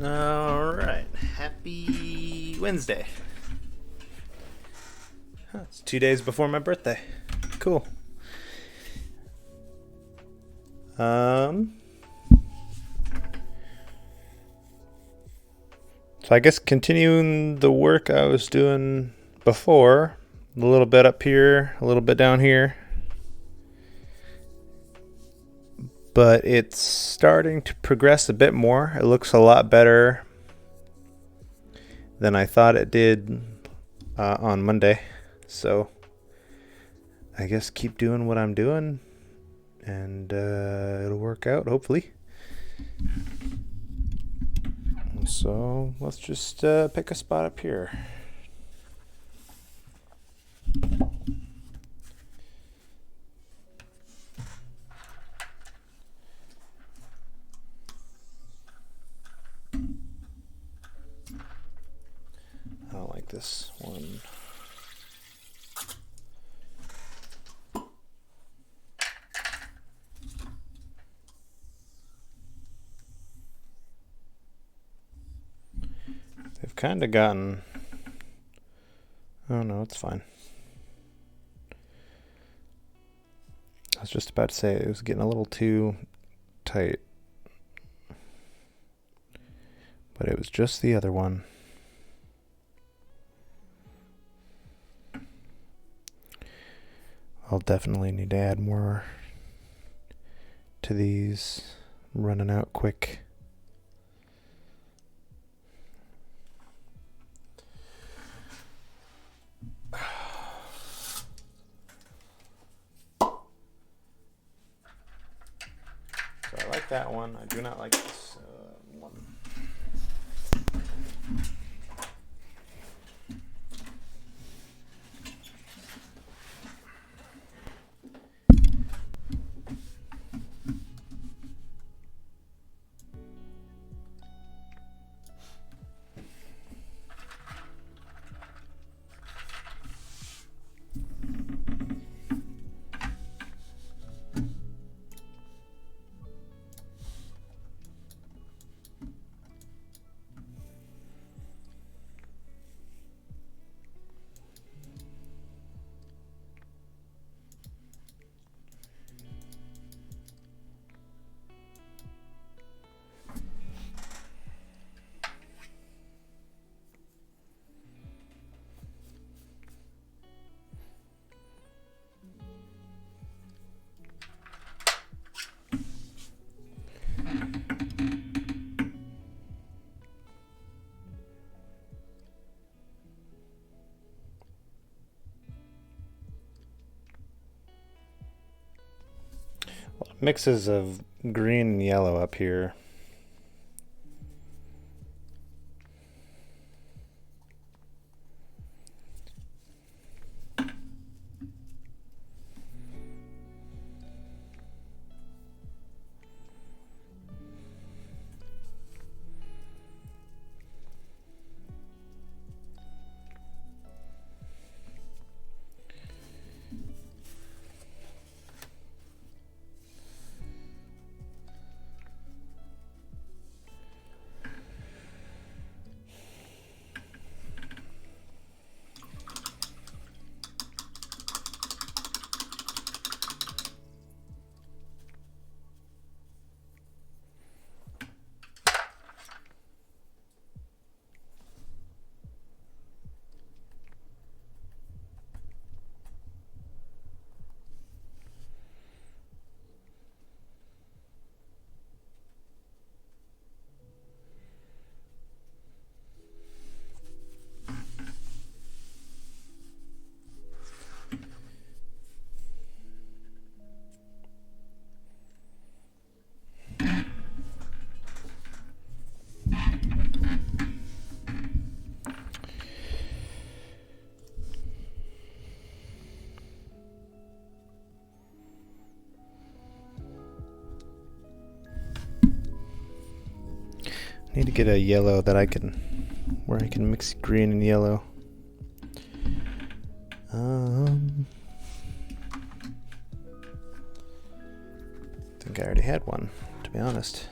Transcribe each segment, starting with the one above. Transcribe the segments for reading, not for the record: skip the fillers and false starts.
All right, happy Wednesday. Huh, it's 2 days before my birthday. Cool. So I guess continuing the work I was doing before, a little bit up here, a little bit down here. But it's starting to progress a bit more. It looks a lot better than I thought it did on Monday. So I guess keep doing what I'm doing and it'll work out, hopefully. So let's just pick a spot up here. I don't like this one. They've kind of gotten... Oh no, it's fine. I was just about to say it was getting a little too tight. But it was just the other one. I'll definitely need to add more to these. I'm running out quick. So I like that one. I do not like this one. Mixes of green and yellow up here. Need to get a yellow that where I can mix green and yellow. I think I already had one, to be honest.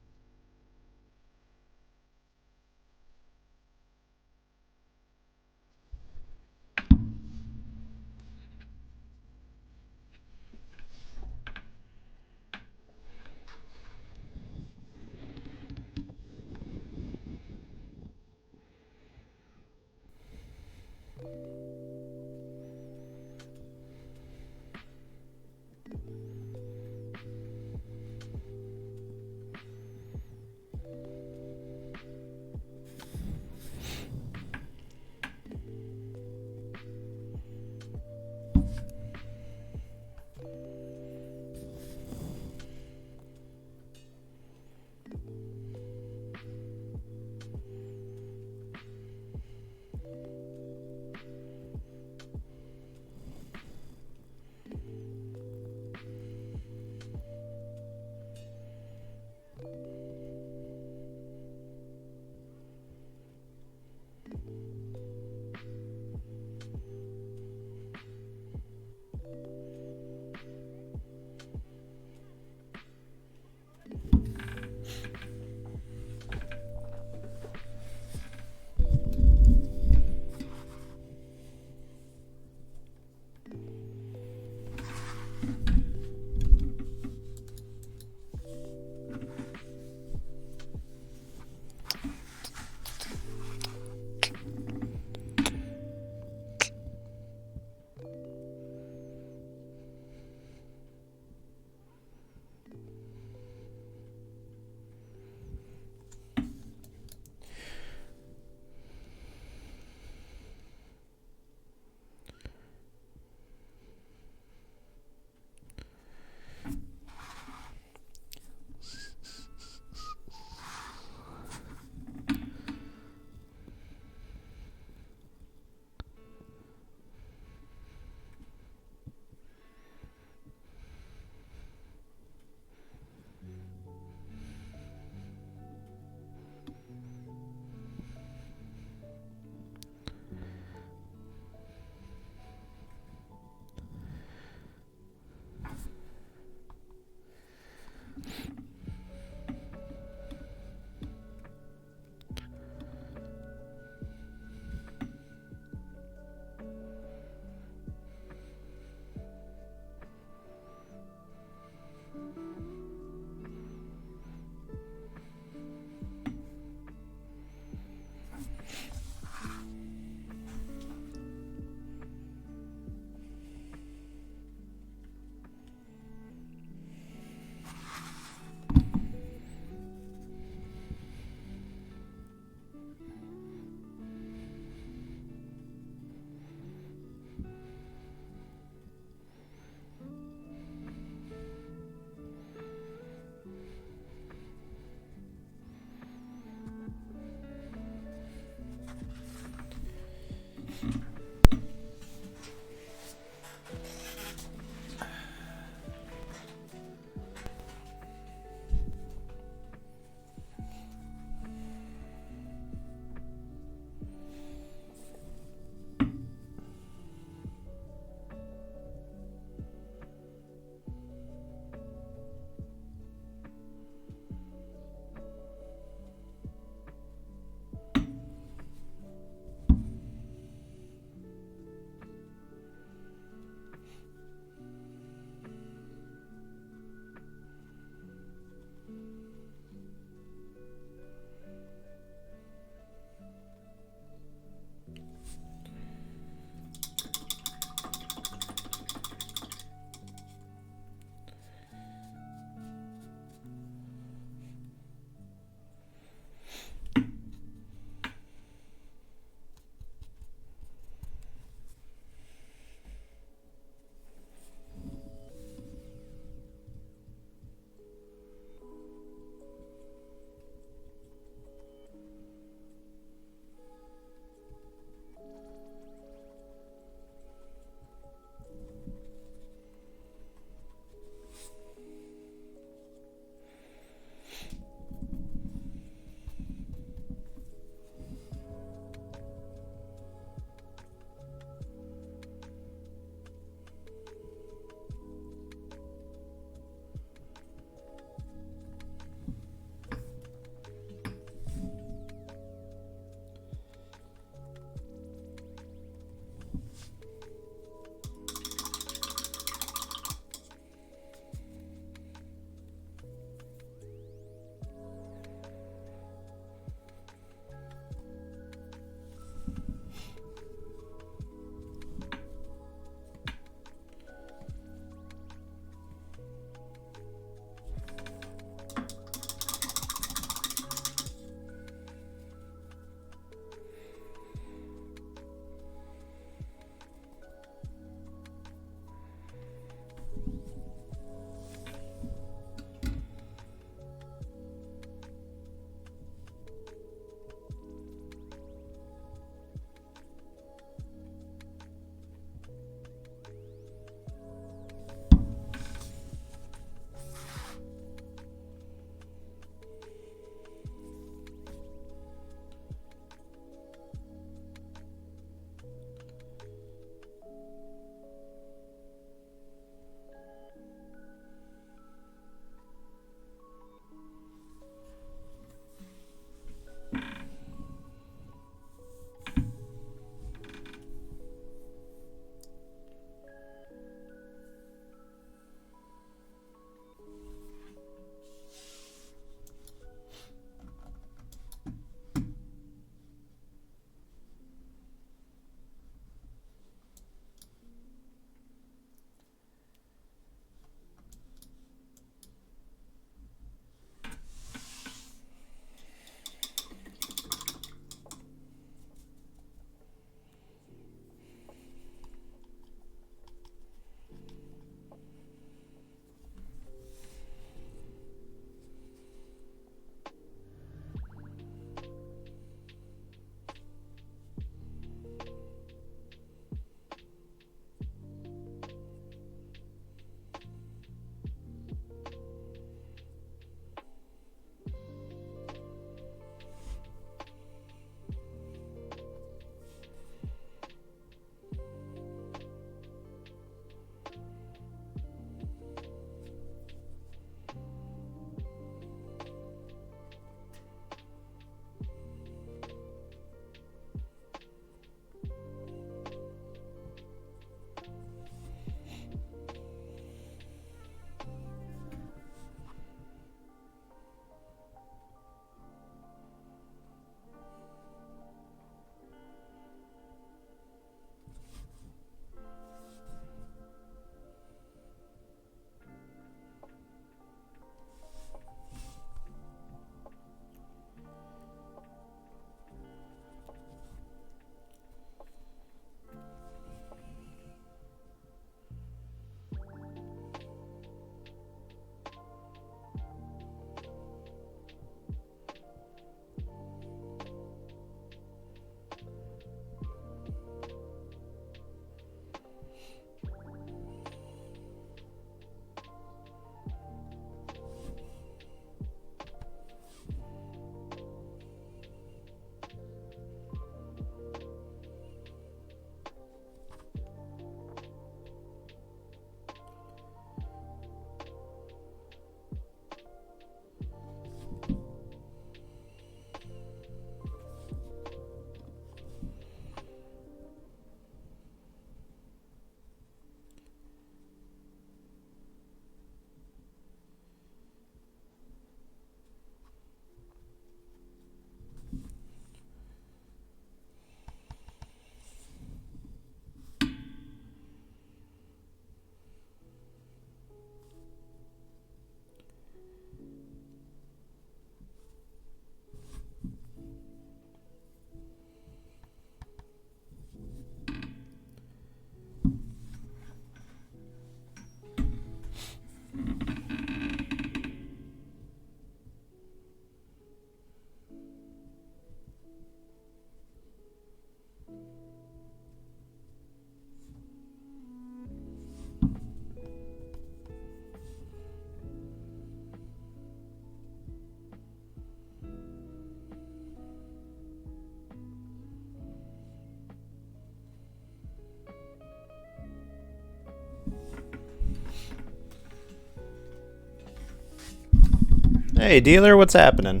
Hey, dealer, what's happening?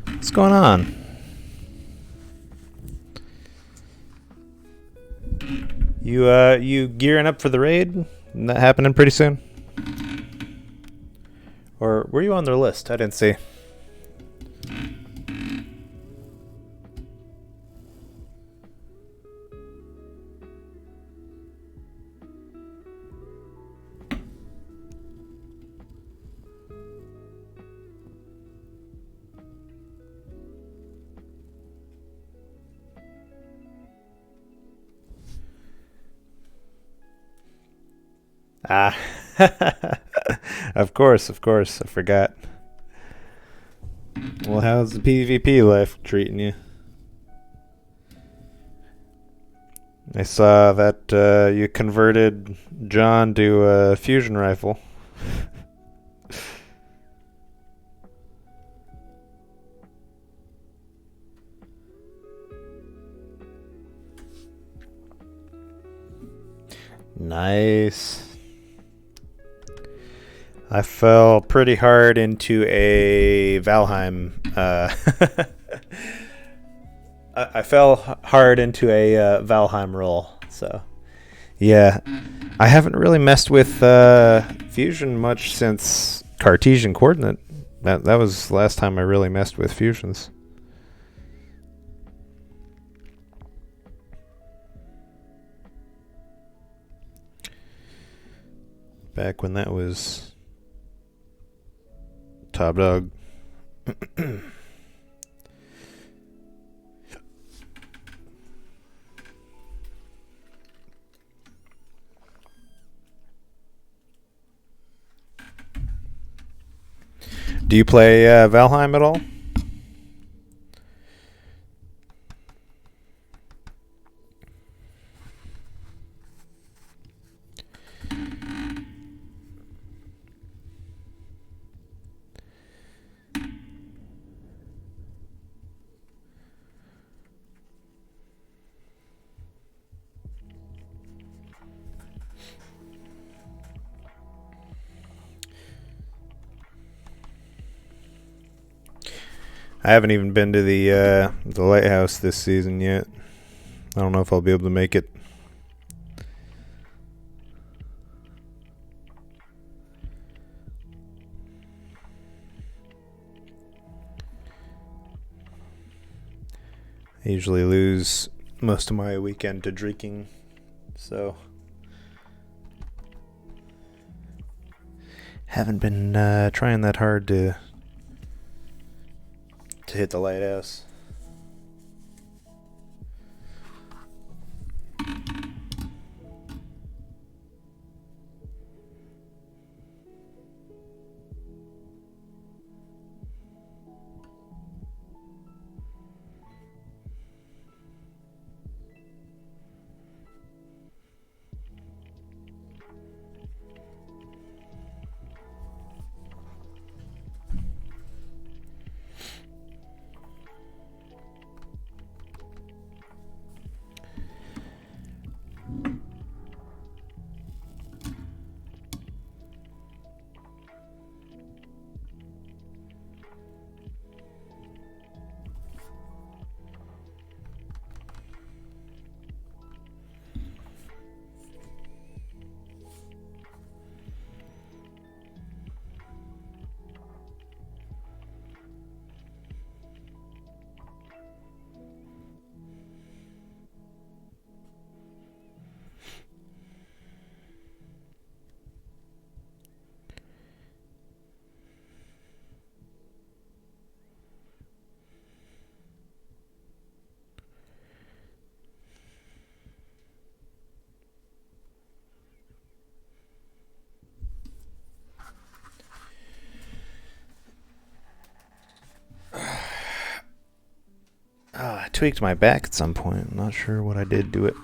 What's going on? You gearing up for the raid? Isn't that happening pretty soon? Or were you on their list? I didn't see. Ah, of course, I forgot. Well, how's the PvP life treating you? I saw that you converted John to a fusion rifle. Nice. I fell pretty hard into a Valheim. I fell hard into a Valheim roll. So, yeah, I haven't really messed with fusion much since Cartesian coordinate. That was the last time I really messed with fusions. Back when that was top dog. Do you play Valheim at all? I haven't even been to the lighthouse this season yet. I don't know if I'll be able to make it. I usually lose most of my weekend to drinking, so haven't been trying that hard to hit the lighthouse. I tweaked my back at some point. I'm not sure what I did to it.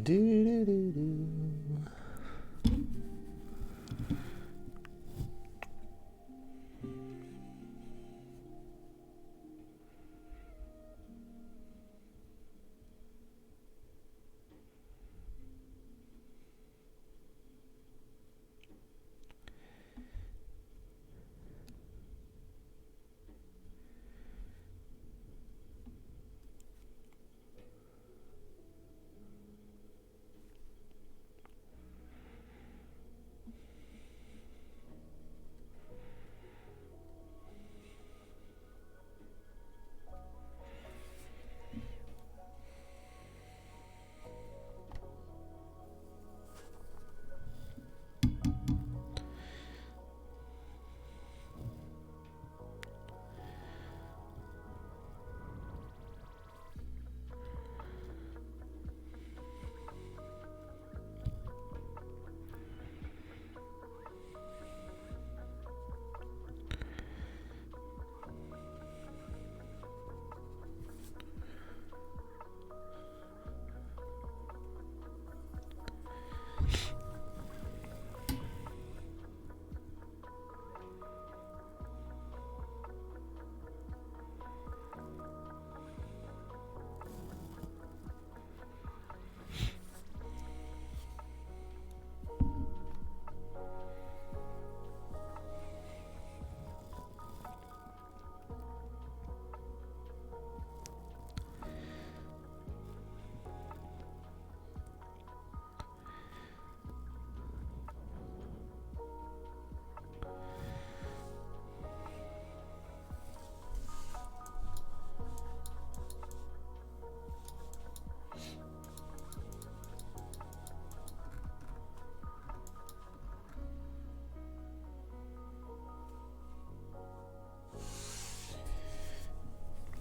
Do-do-do-do.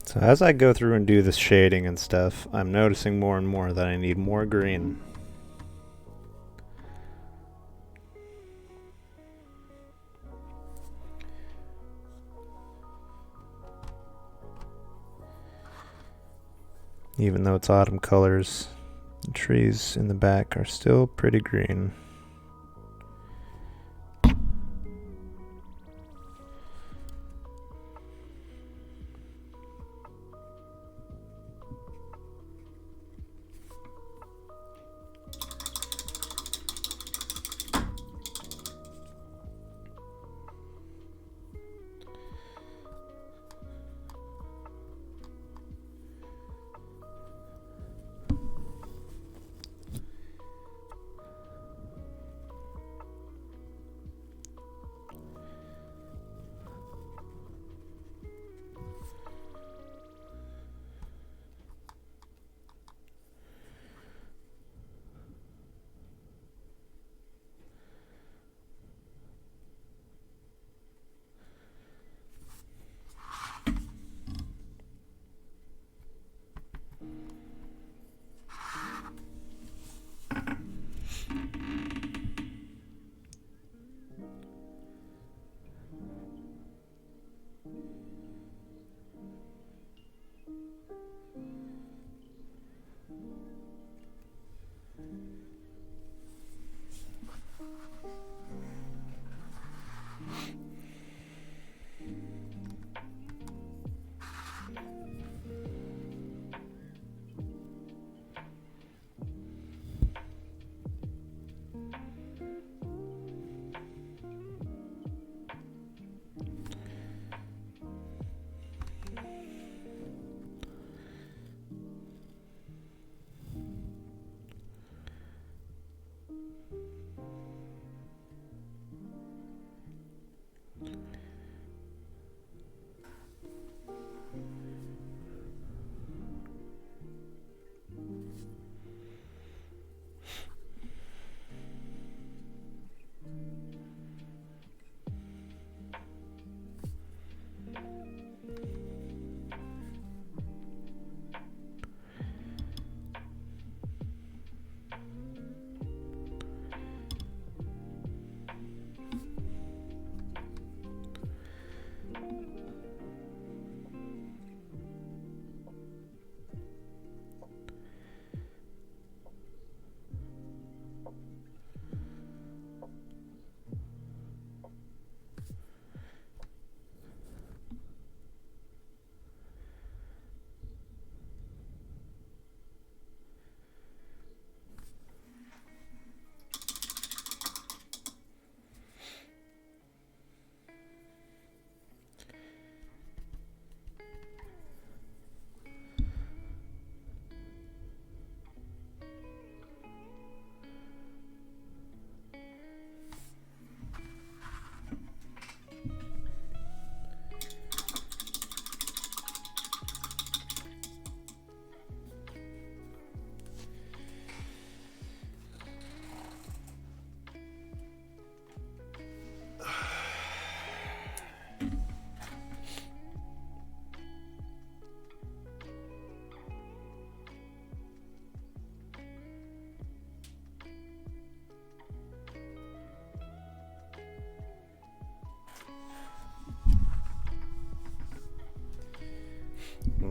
So as I go through and do the shading and stuff, I'm noticing more and more that I need more green. Even though it's autumn colors, the trees in the back are still pretty green.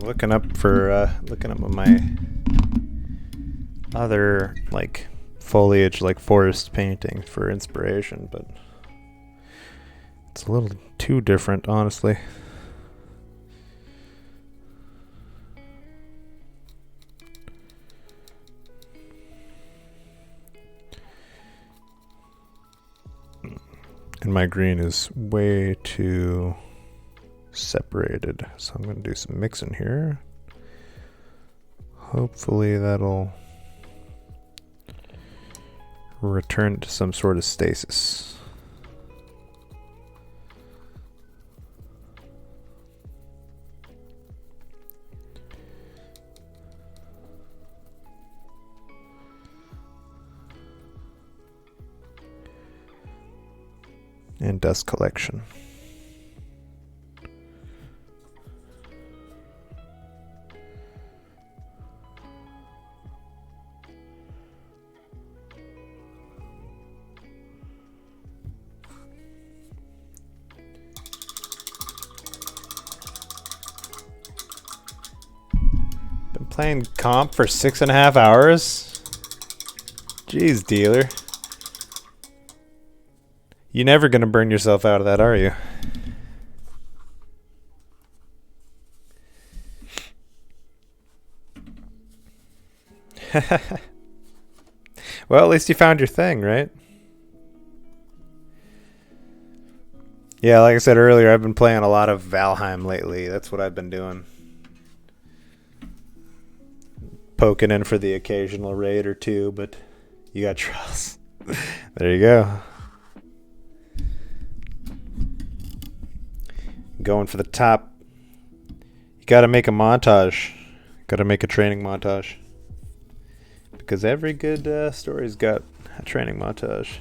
looking up my other like foliage, like forest painting for inspiration, but it's a little too different, honestly. And my green is way too separated, so I'm going to do some mixing here. Hopefully that'll return to some sort of stasis. And dust collection. Been playing comp for 6.5 hours? Jeez, dealer. You're never gonna burn yourself out of that, are you? Well, at least you found your thing, right? Yeah, like I said earlier, I've been playing a lot of Valheim lately. That's what I've been doing. Poking in for the occasional raid or two, but you got trust. There you go. Going for the top. You gotta make a montage. Gotta make a training montage. Because every good story's got a training montage.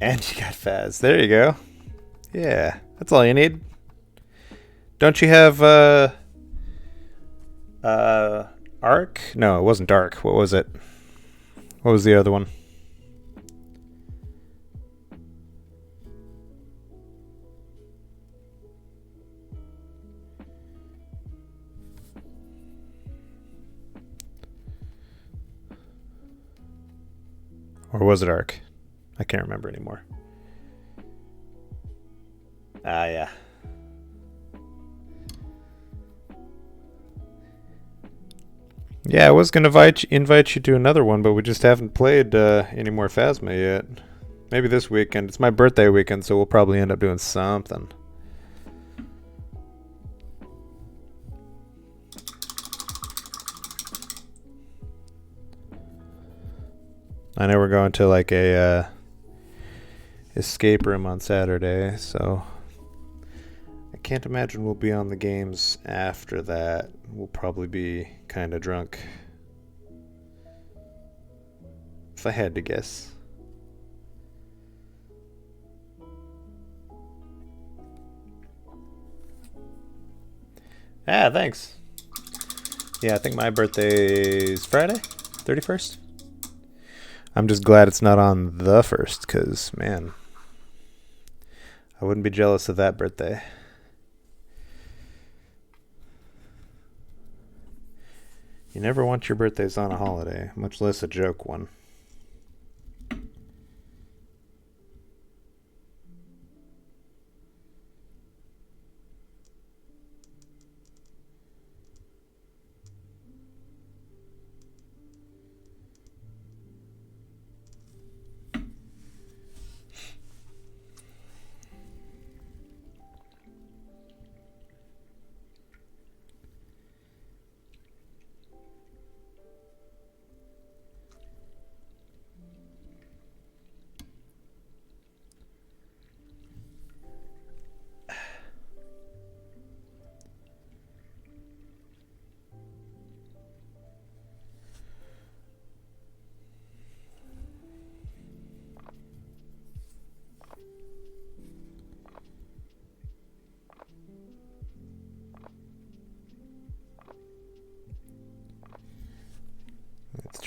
And you got Faz. There you go. Yeah, that's all you need. Don't you have Arc? No, it wasn't Dark. What was it? What was the other one? Or was it Arc? I can't remember anymore. Ah, yeah. Yeah, I was gonna invite you to another one, but we just haven't played any more Phasma yet. Maybe this weekend. It's my birthday weekend, so we'll probably end up doing something. I know we're going to like a escape room on Saturday, so I can't imagine we'll be on the games after that. We'll probably be kind of drunk. If I had to guess. Ah, thanks. Yeah, I think my birthday's Friday, 31st. I'm just glad it's not on the 1st, because, man, I wouldn't be jealous of that birthday. You never want your birthdays on a holiday, much less a joke one.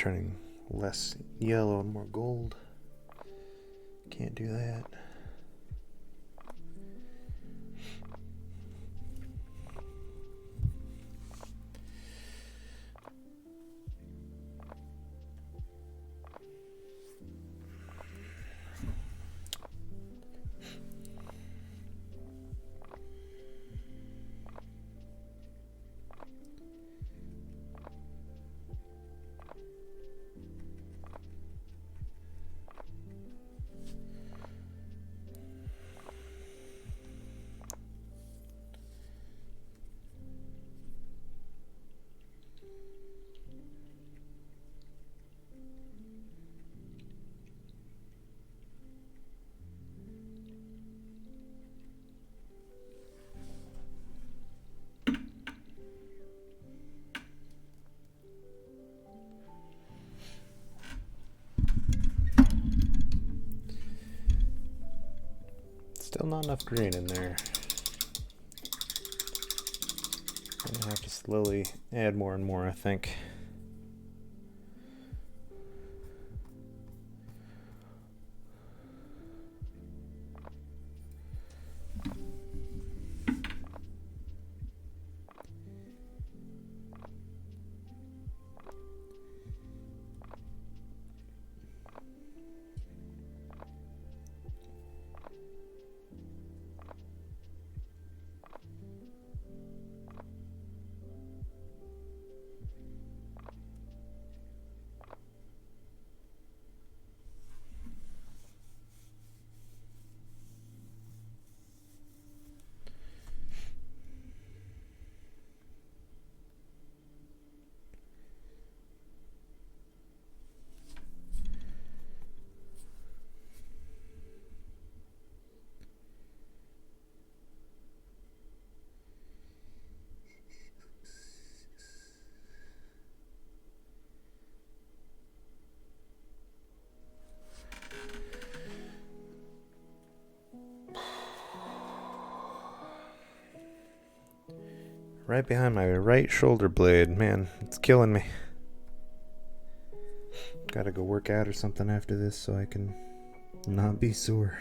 turning less yellow and more gold. Can't do that. Still not enough green in there. I'm gonna have to slowly add more and more, I think. Right behind my right shoulder blade. Man, it's killing me. Gotta go work out or something after this so I can not be sore.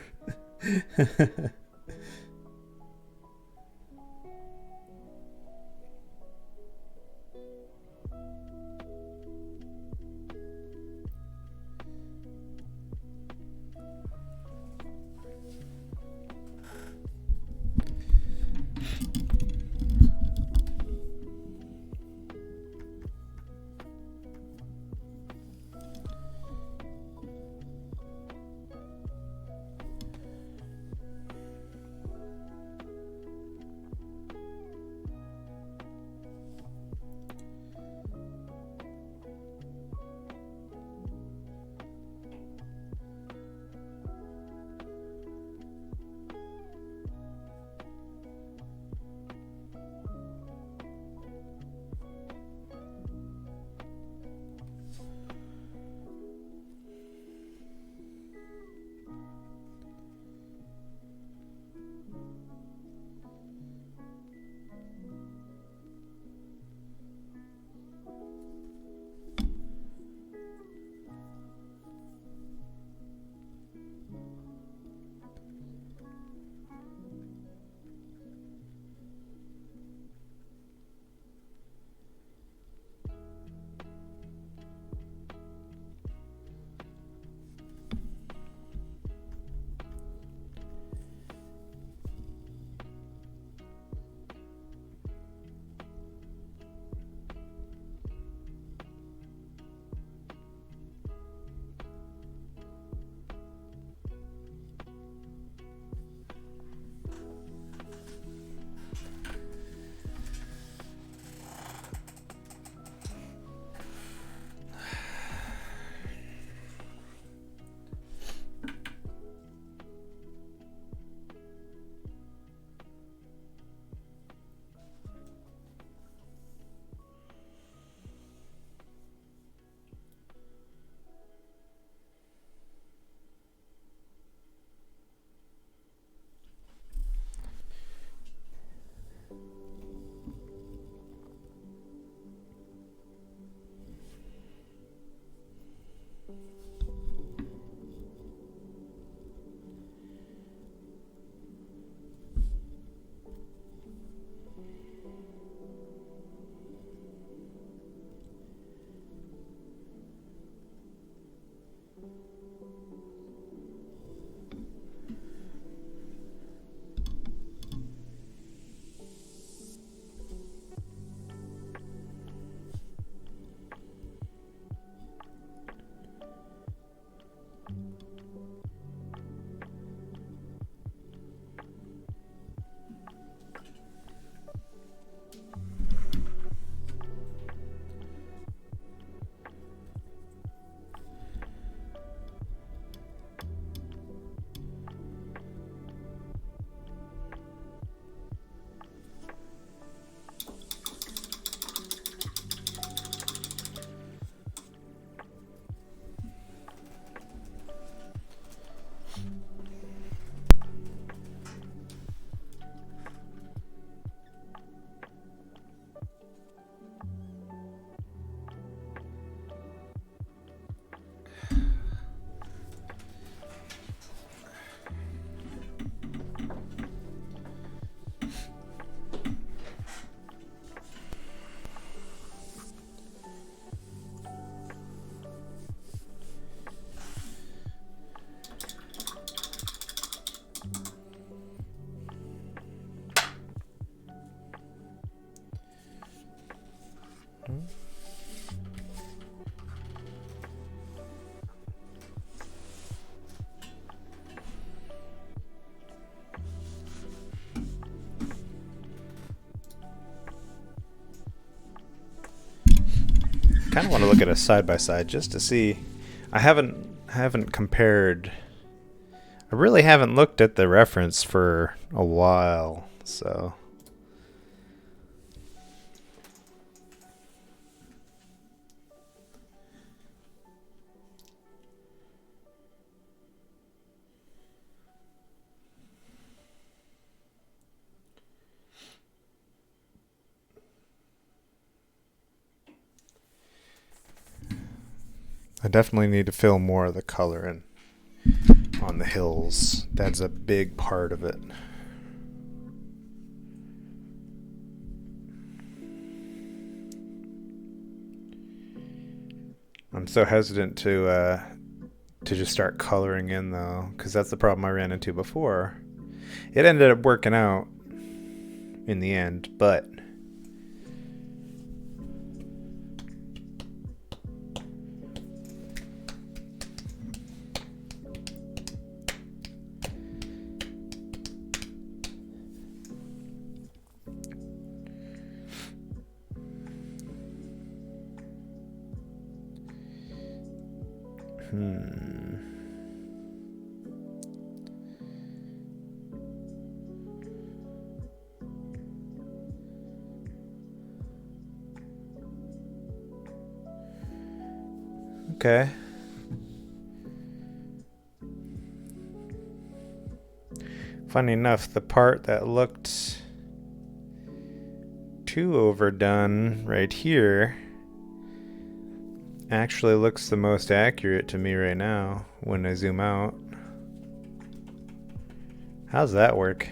kind of want to look at a side by side just to see. I haven't compared. I really haven't looked at the reference for a while, so. I definitely need to fill more of the color in on the hills. That's a big part of it. I'm so hesitant to just start coloring in though, because that's the problem I ran into before. It ended up working out in the end, but okay. Funny enough, the part that looked too overdone right here actually looks the most accurate to me right now when I zoom out. How's that work?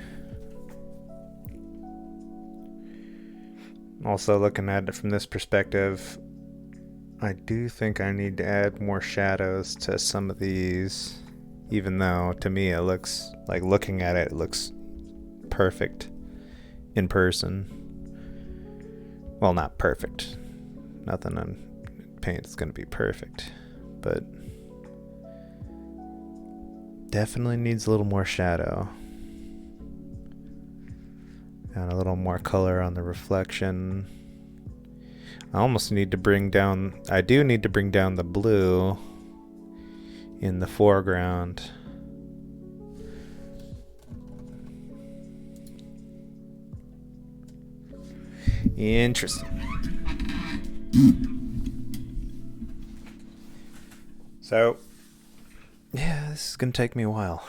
Also, looking at it from this perspective, I do think I need to add more shadows to some of these, even though to me it looks like, looking at it, it looks perfect in person. Well, not perfect. Nothing on paint is going to be perfect, but definitely needs a little more shadow and a little more color on the reflection. I almost need to bring down, I do need to bring down the blue in the foreground. Interesting. So, yeah, this is going to take me a while.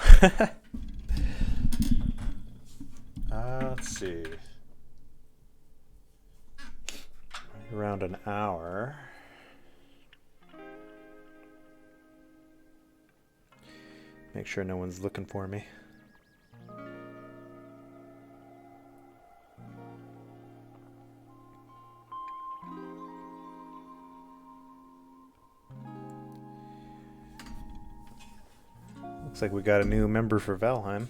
Let's see. Around an hour. Make sure no one's looking for me. Looks like we got a new member for Valheim.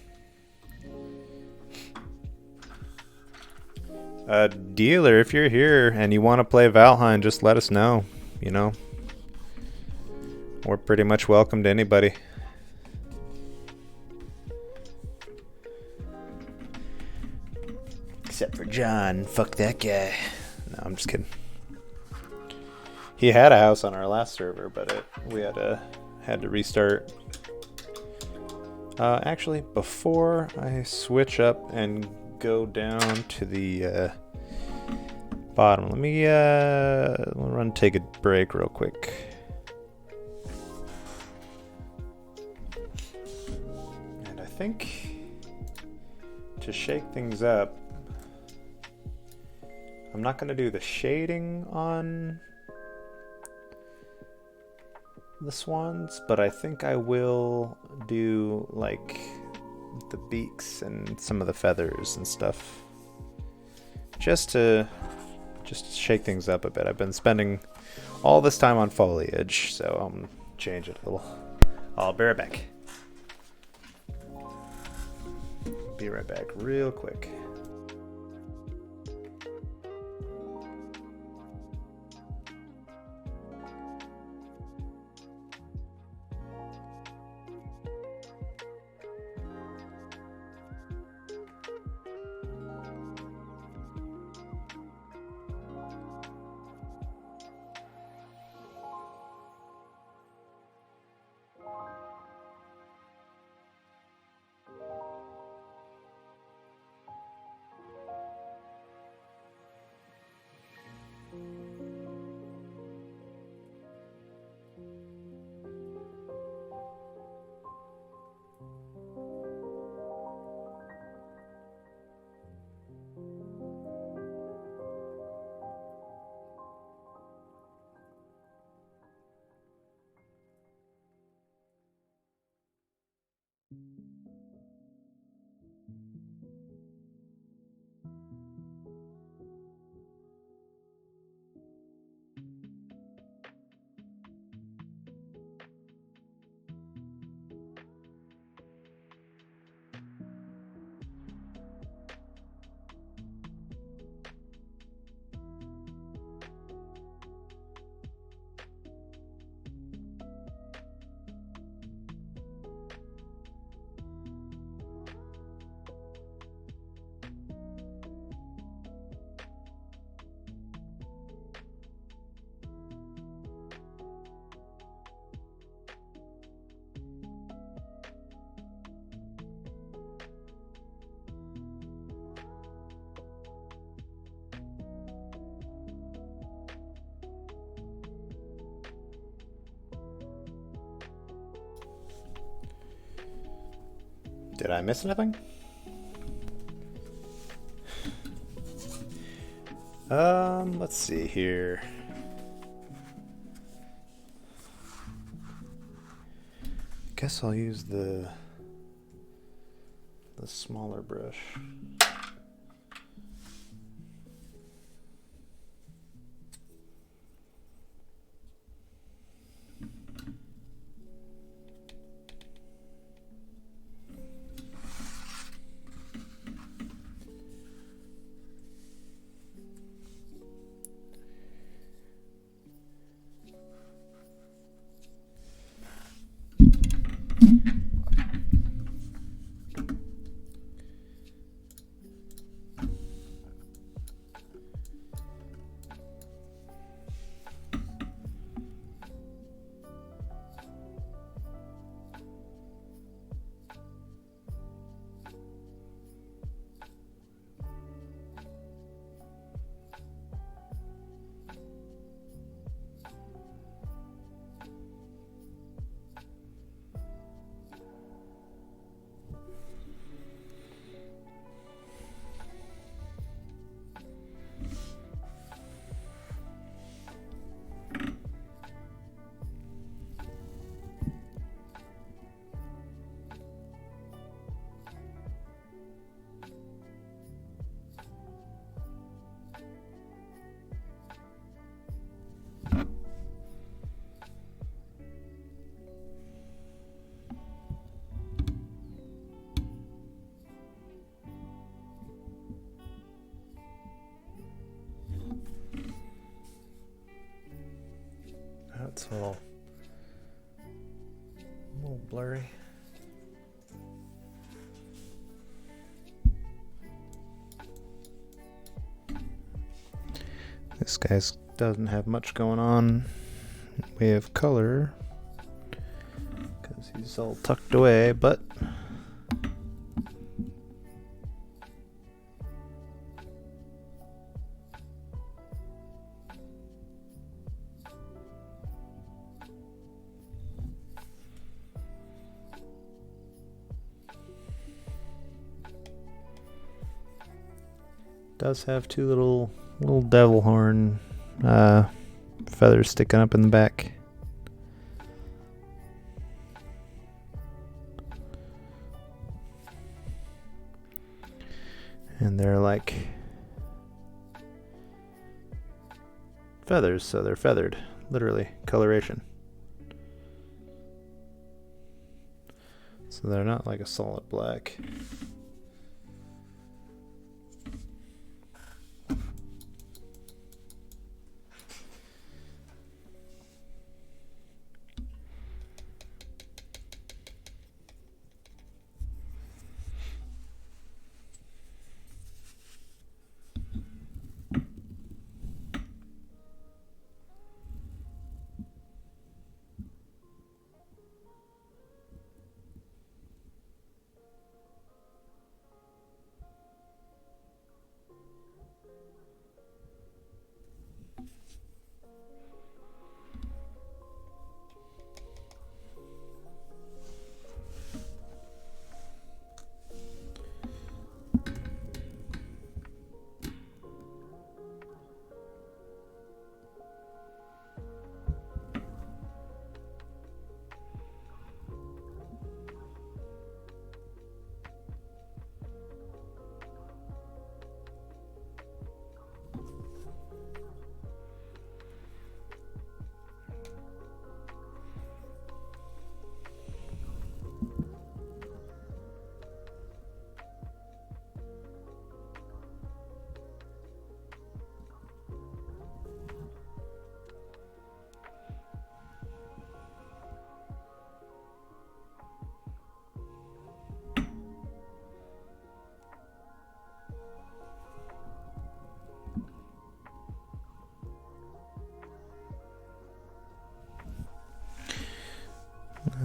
Dealer, if you're here and you want to play Valheim, just let us know. You know, we're pretty much welcome to anybody. Except for John. Fuck that guy. No, I'm just kidding. He had a house on our last server, but we had to restart. Actually, before I switch up and go down to the bottom, let me run take a break real quick. And I think to shake things up, I'm not going to do the shading on the swans, but I think I will do like the beaks and some of the feathers and stuff, just to shake things up a bit. I've been spending all this time on foliage, so I'll change it a little. I'll be right back. Be right back real quick. Did I miss anything? Let's see here. Guess I'll use the smaller brush. That's all a little blurry. This guy doesn't have much going on in way of color because he's all tucked away, but does have two little devil horn feathers sticking up in the back. And they're like feathers, so they're feathered, literally, coloration. So they're not like a solid black.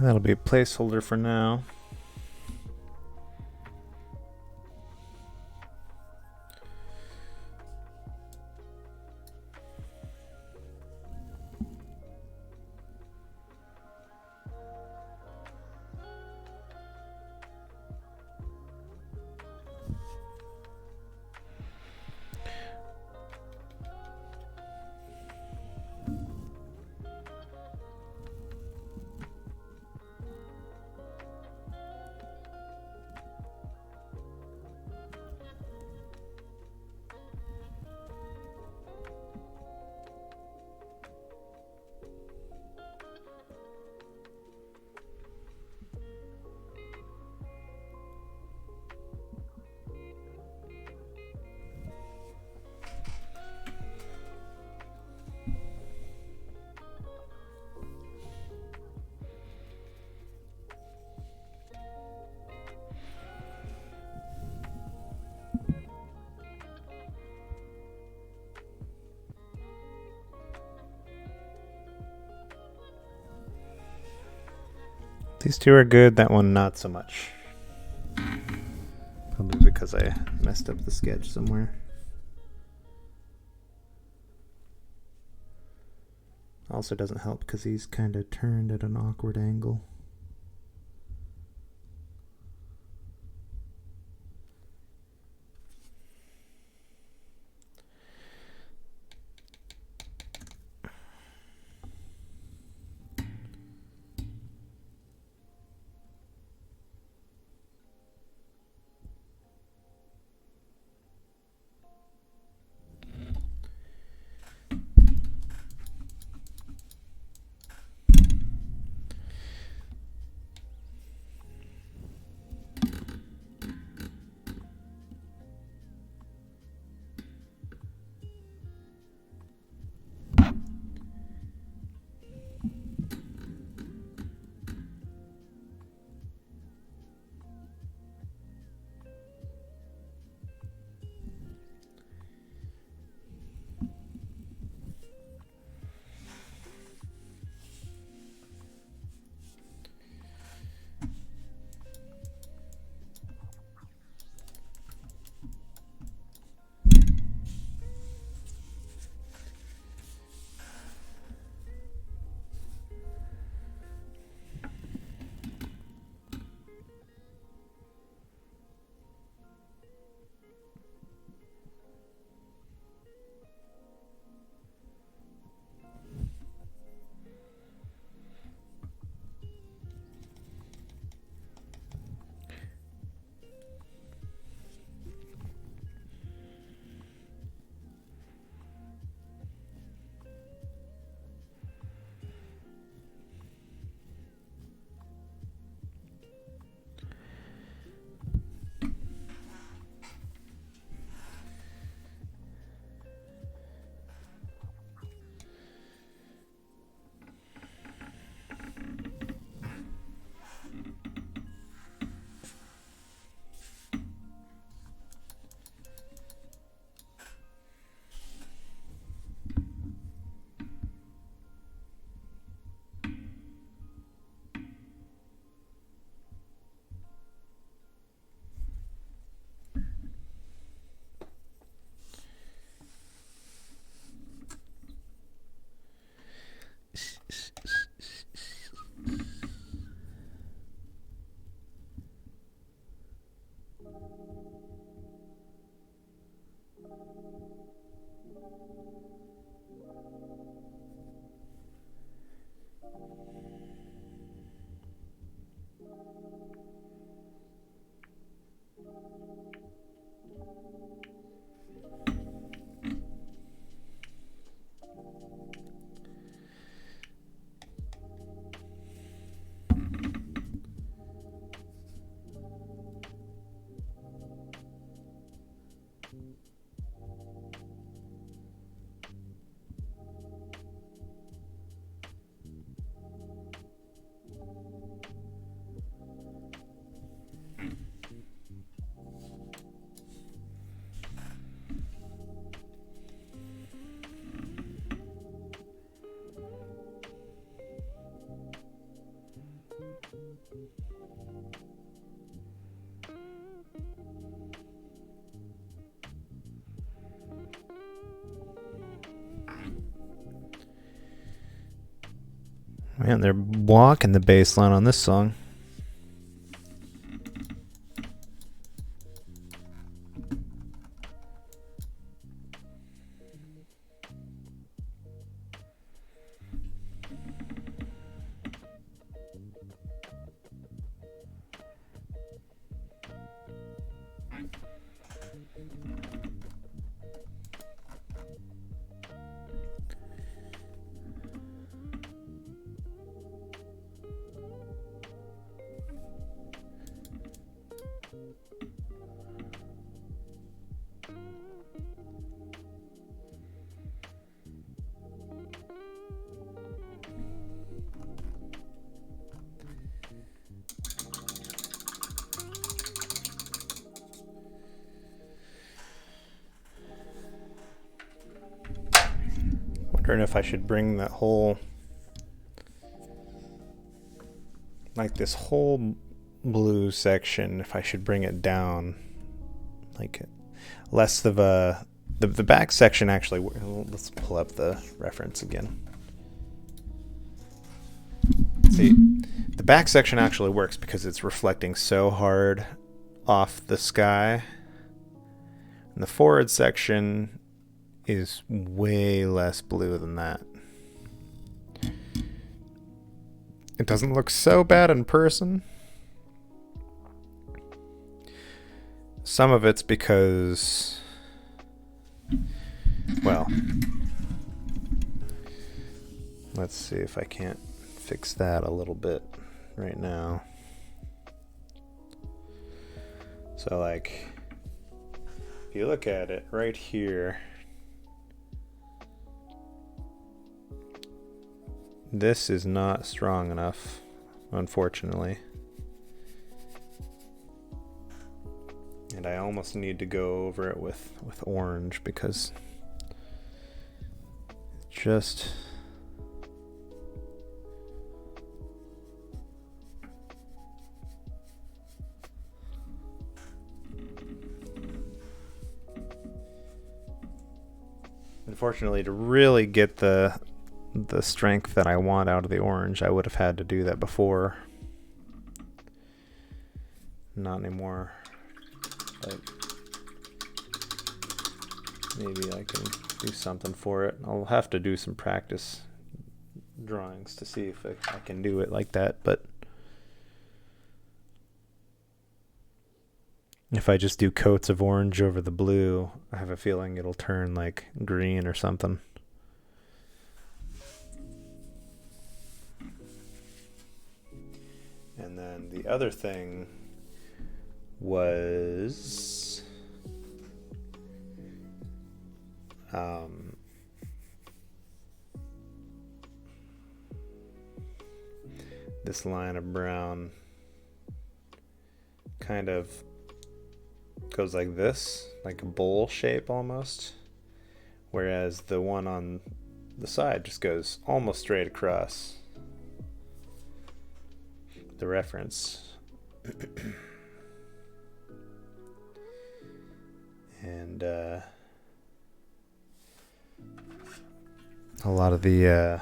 That'll be a placeholder for now. These two are good, that one not so much. Probably because I messed up the sketch somewhere. Also doesn't help because he's kind of turned at an awkward angle. Man, they're walking the bass line on this song. Wondering if I should bring that whole like this whole blue section, if I should bring it down, like less of a, the back section actually, let's pull up the reference again. See, the back section actually works because it's reflecting so hard off the sky. And the forward section is way less blue than that. It doesn't look so bad in person. Some of it's because, well, let's see if I can't fix that a little bit right now. So like, if you look at it right here, this is not strong enough, unfortunately. And I almost need to go over it with orange because just unfortunately, to really get the strength that I want out of the orange, I would have had to do that before. Not anymore. But maybe I can do something for it. I'll have to do some practice drawings to see if I can do it like that. But if I just do coats of orange over the blue, I have a feeling it'll turn like green or something. And then the other thing was this line of brown kind of goes like this, like a bowl shape almost, whereas the one on the side just goes almost straight across the reference. And a lot of the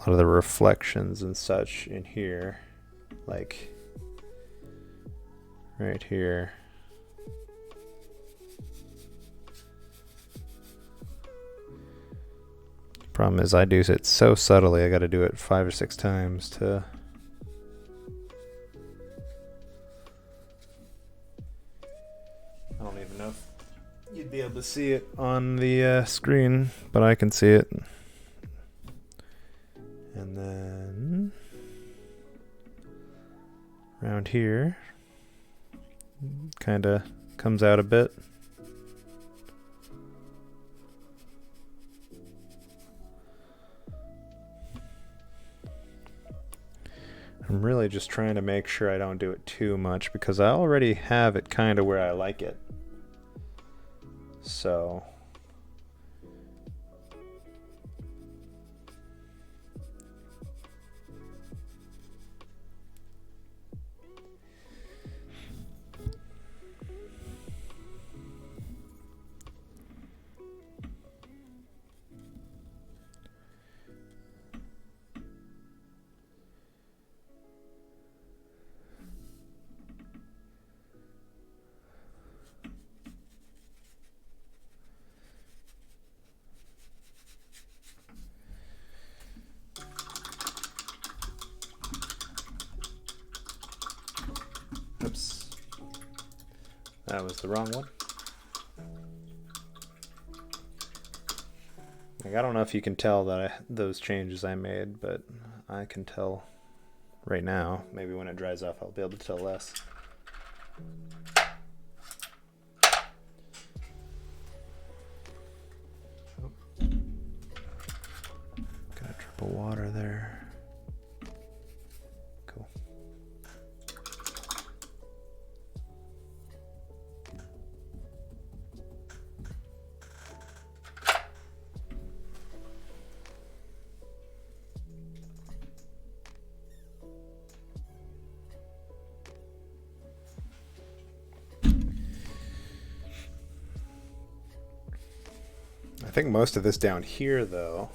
reflections and such in here, like right here, problem is I do it so subtly, I got to do it 5 or 6 times to I don't even know if you'd be able to see it on the screen, but I can see it. And then around here, kind of comes out a bit. I'm really just trying to make sure I don't do it too much because I already have it kind of where I like it. So oops, that was the wrong one. Like, I don't know if you can tell that those changes I made, but I can tell right now. Maybe when it dries off, I'll be able to tell less. Oh. Got a drip of water there. Cool. I think most of this down here, though,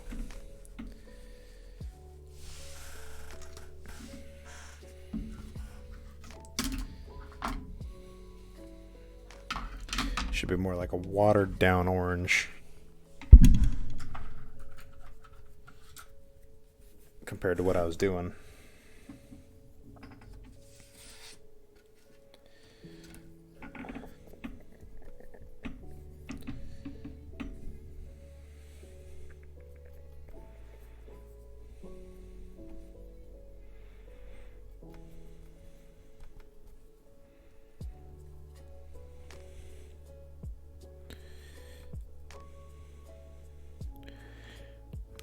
should be more like a watered down orange compared to what I was doing.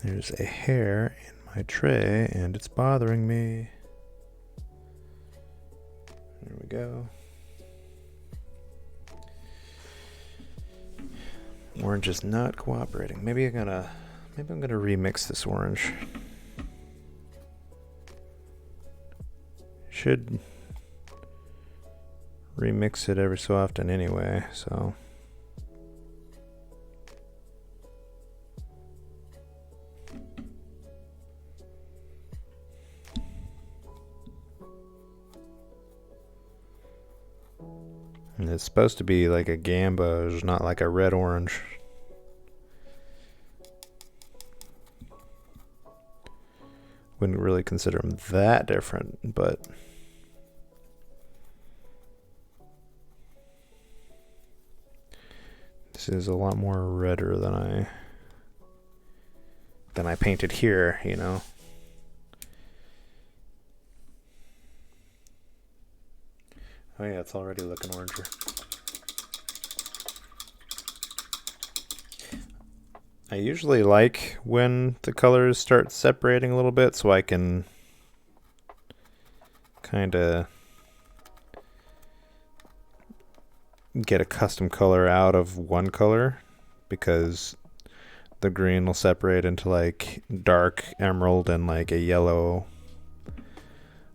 There's a hair in my tray and it's bothering me. There we go. Orange is not cooperating. Maybe I'm gonna remix this orange. Should remix it every so often anyway, so. And it's supposed to be like a gamboge, not like a red orange. Wouldn't really consider them that different, but this is a lot more redder than I painted here, you know. Oh yeah, it's already looking oranger. I usually like when the colors start separating a little bit so I can kind of get a custom color out of one color, because the green will separate into like dark emerald and like a yellow.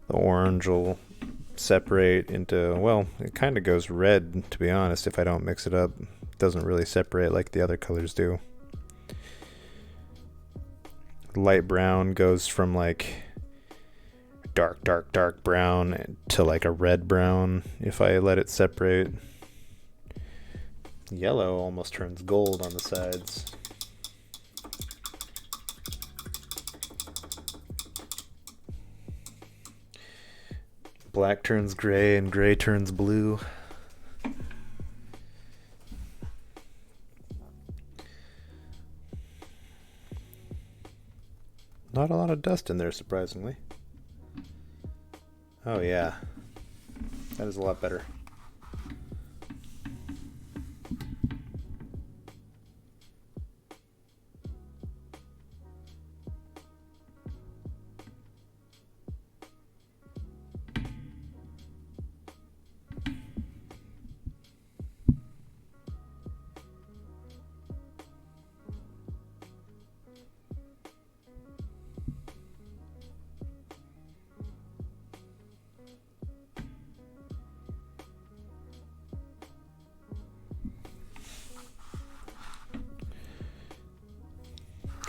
The orange will separate into, well, it kind of goes red, to be honest. If I don't mix it up, it doesn't really separate like the other colors do. Light brown goes from like dark brown to like a red brown if I let it separate. Yellow almost turns gold on the sides. Black turns gray and gray turns blue. Not a lot of dust in there, surprisingly. Oh yeah, that is a lot better.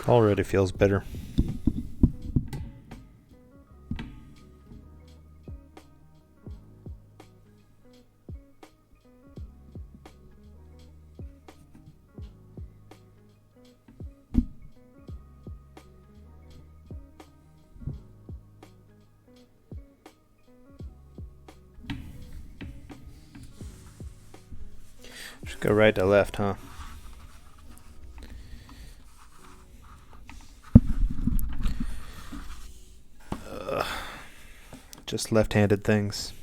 Already feels better. Just go right to left, huh? Just left-handed things.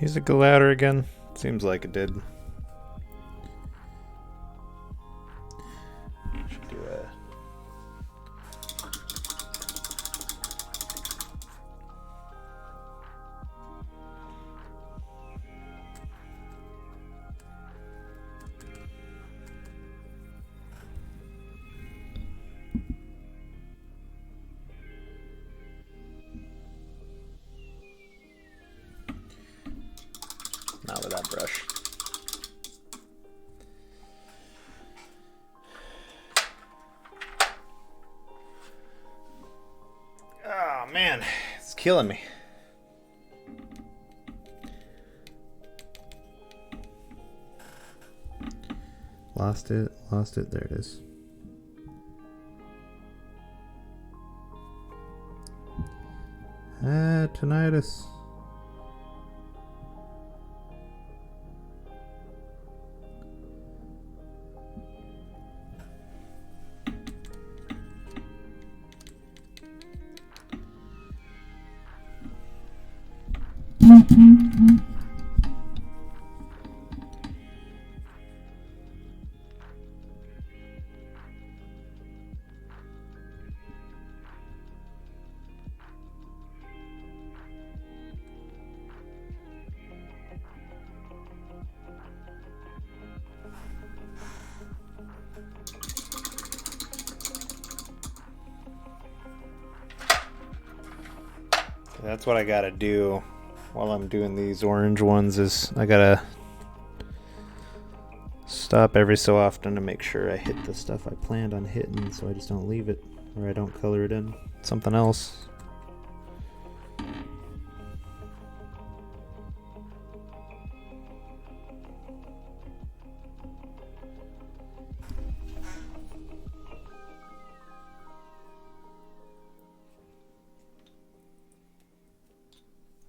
music go louder again? Seems like it did. Should do a... Not with that brush. Oh man, it's killing me. Lost it, there it is. Tinnitus. That's what I gotta do while I'm doing these orange ones, is I gotta stop every so often to make sure I hit the stuff I planned on hitting, so I just don't leave it, or I don't color it in something else.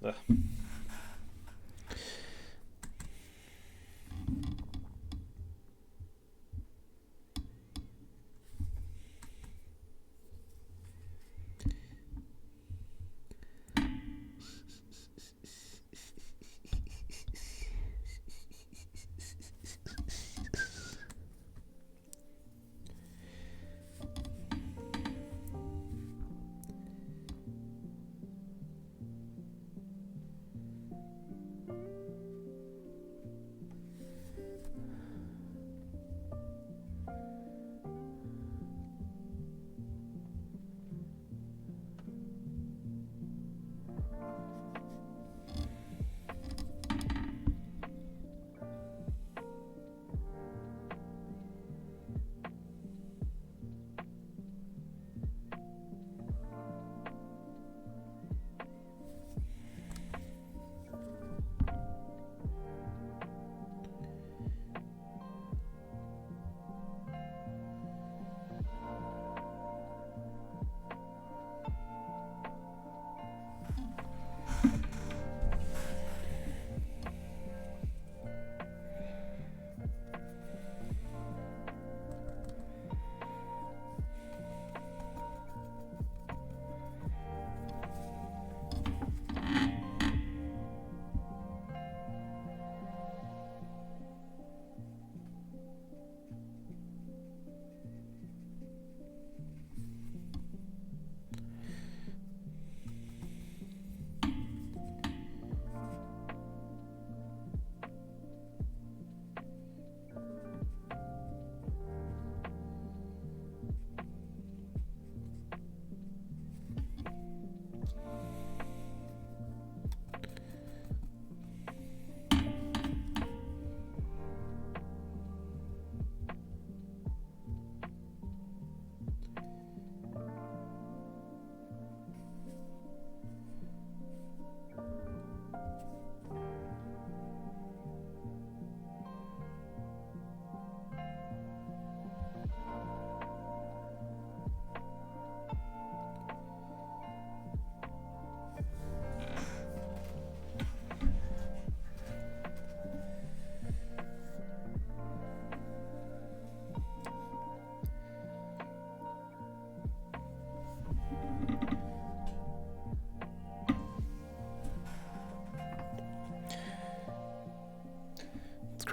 Ugh.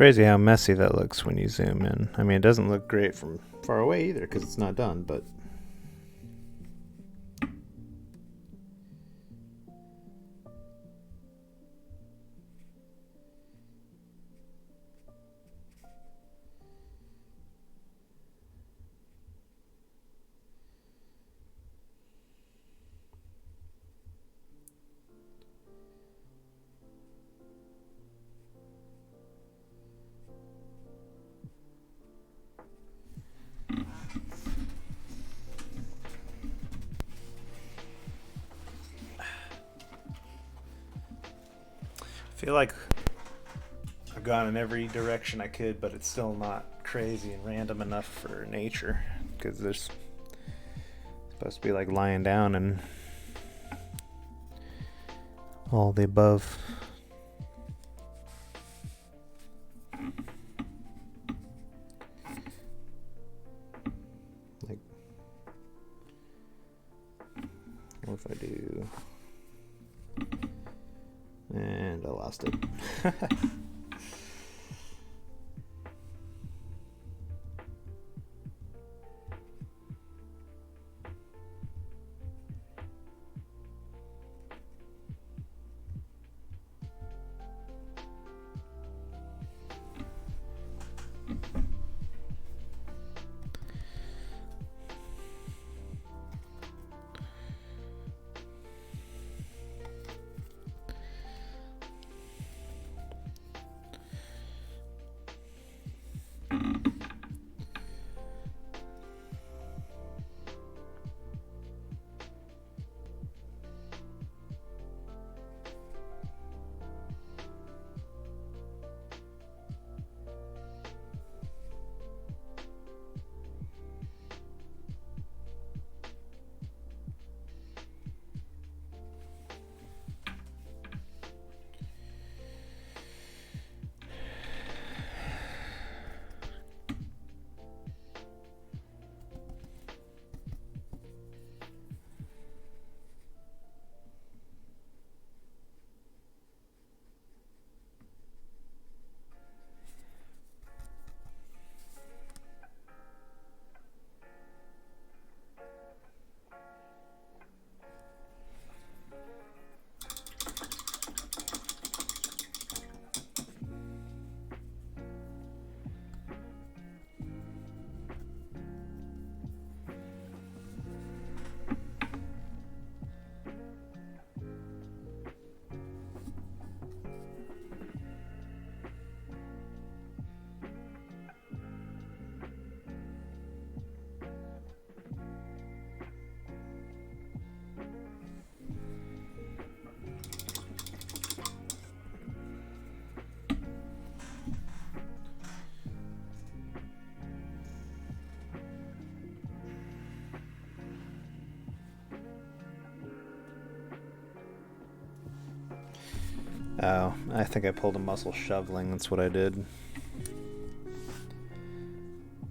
Crazy how messy that looks when you zoom in. I mean, it doesn't look great from far away either because it's not done, but... I feel like I've gone in every direction I could, but it's still not crazy and random enough for nature, because there's supposed to be like lying down and all the above. Like, what if I do... And I lost it. Oh, I think I pulled a muscle shoveling. That's what I did.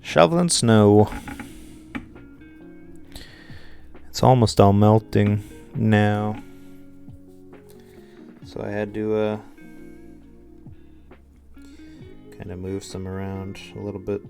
Shoveling snow. It's almost all melting now. So I had to kind of move some around a little bit.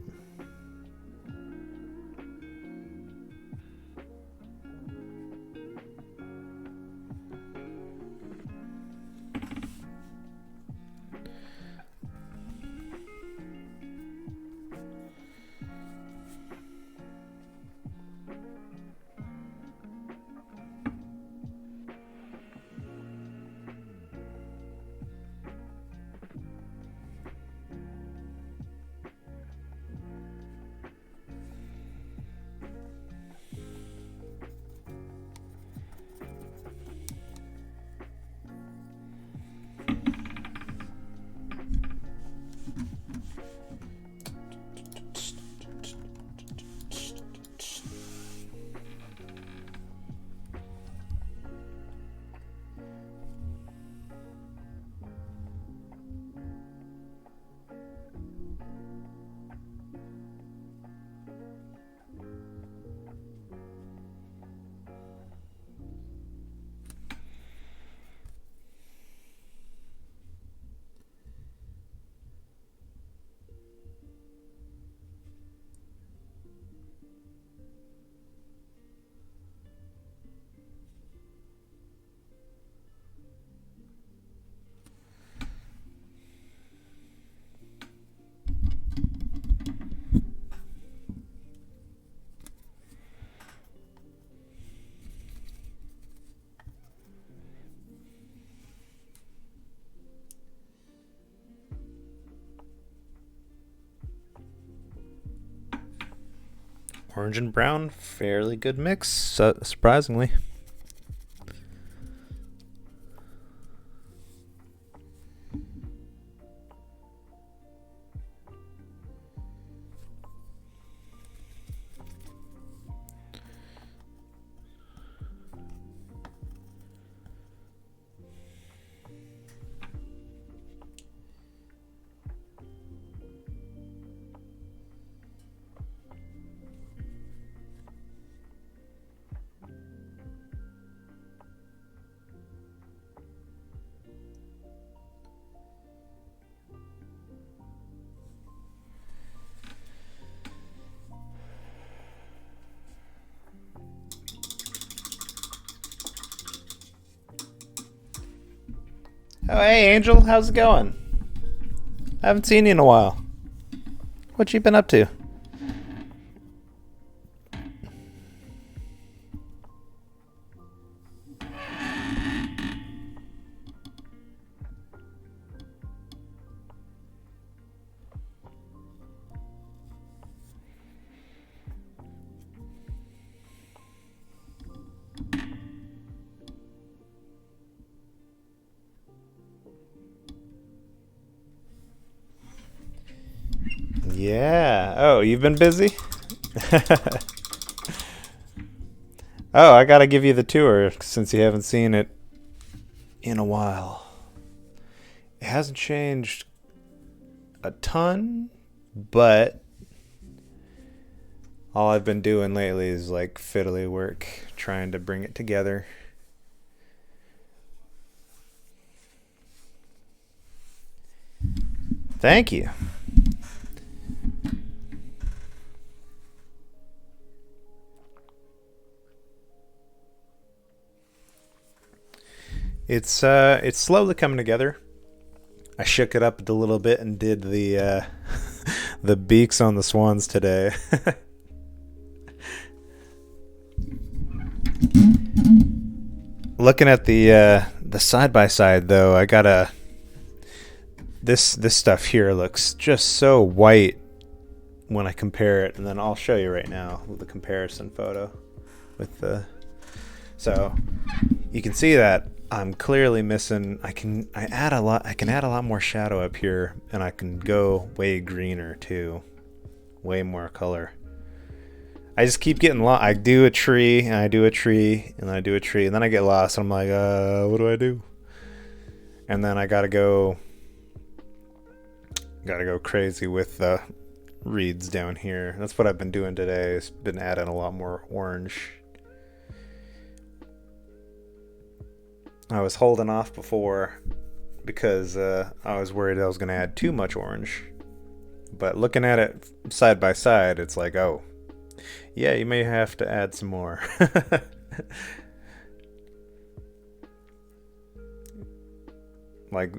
Orange and brown, fairly good mix, surprisingly. Oh, hey, Angel, how's it going? I haven't seen you in a while. What you been up to? Yeah. Oh, you've been busy? Oh, I gotta give you the tour since you haven't seen it in a while. It hasn't changed a ton, but all I've been doing lately is like fiddly work, trying to bring it together. Thank you. It's slowly coming together. I shook it up a little bit and did the the beaks on the swans today. Looking at the side by side though, I gotta this stuff here looks just so white when I compare it, and then I'll show you right now with the comparison photo with the. So you can see that I'm clearly missing. I can add a lot more shadow up here, and I can go way greener too, way more color. I just keep getting lost. I do a tree, and I do a tree, and I do a tree, and then I get lost. And I'm like, what do I do? And then I gotta go crazy with the reeds down here. That's what I've been doing today. It's been adding a lot more orange. I was holding off before because I was worried I was going to add too much orange. But looking at it side by side, it's like, oh, yeah, you may have to add some more. Like,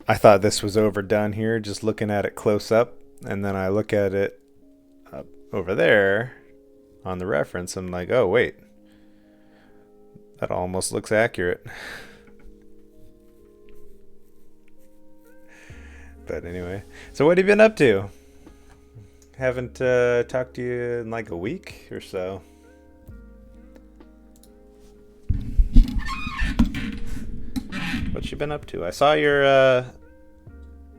I thought this was overdone here, just looking at it close up. And then I look at it up over there on the reference. I'm like, oh, wait. That almost looks accurate. But anyway, so what have you been up to? Haven't talked to you in like a week or so. What you been up to? I saw your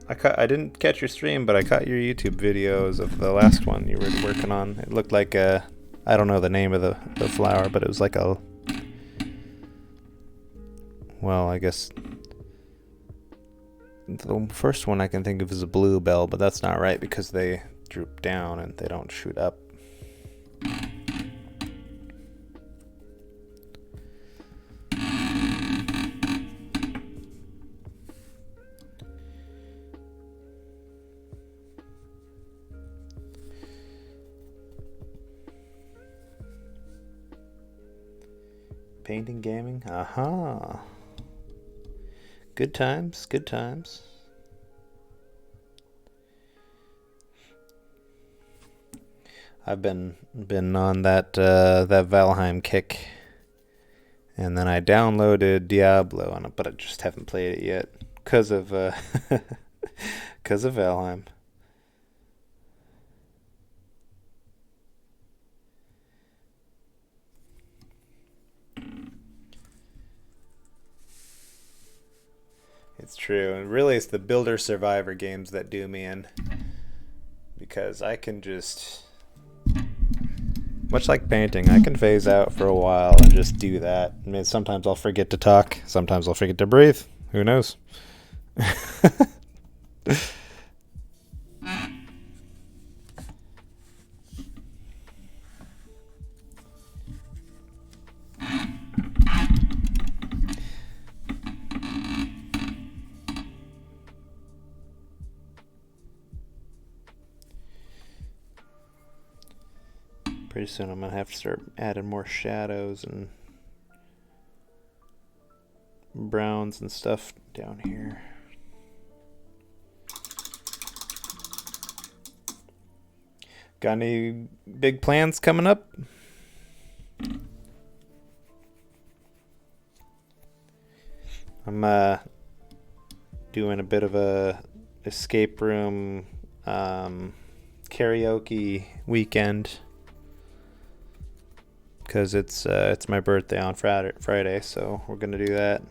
I didn't catch your stream, but I caught your YouTube videos of the last one you were working on. It looked like I don't know the name of the flower, but it was like a, well, I guess the first one I can think of is a bluebell, but that's not right because they droop down and they don't shoot up. Painting, gaming, aha. Good times, good times. I've been on that that Valheim kick, and then I downloaded Diablo, but I just haven't played it yet because of because of Valheim. It's true. And really, it's the builder survivor games that do me in. Because I can just... Much like painting, I can phase out for a while and just do that. I mean, sometimes I'll forget to talk. Sometimes I'll forget to breathe. Who knows? Pretty soon I'm going to have to start adding more shadows and browns and stuff down here. Got any big plans coming up? I'm doing a bit of a escape room karaoke weekend. Because it's my birthday on Friday, so we're gonna do that.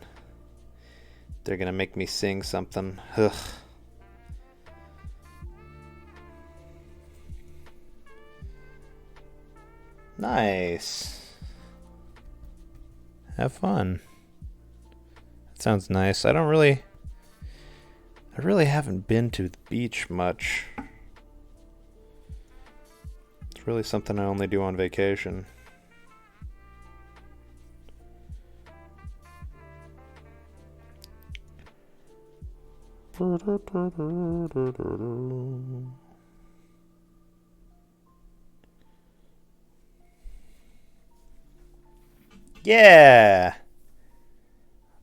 They're gonna make me sing something. Ugh. Nice. Have fun. That sounds nice. I really haven't been to the beach much. It's really something I only do on vacation. Yeah,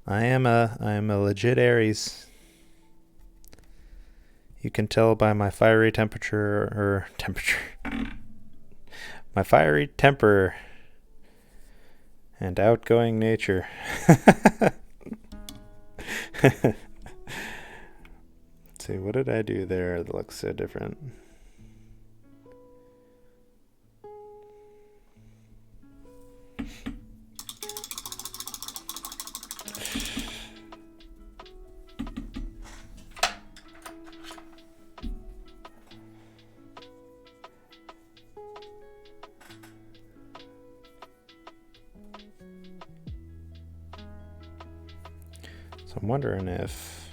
I am a legit Aries. You can tell by my fiery temperature, my fiery temper and outgoing nature. Let's see, what did I do there that looks so different? So I'm wondering if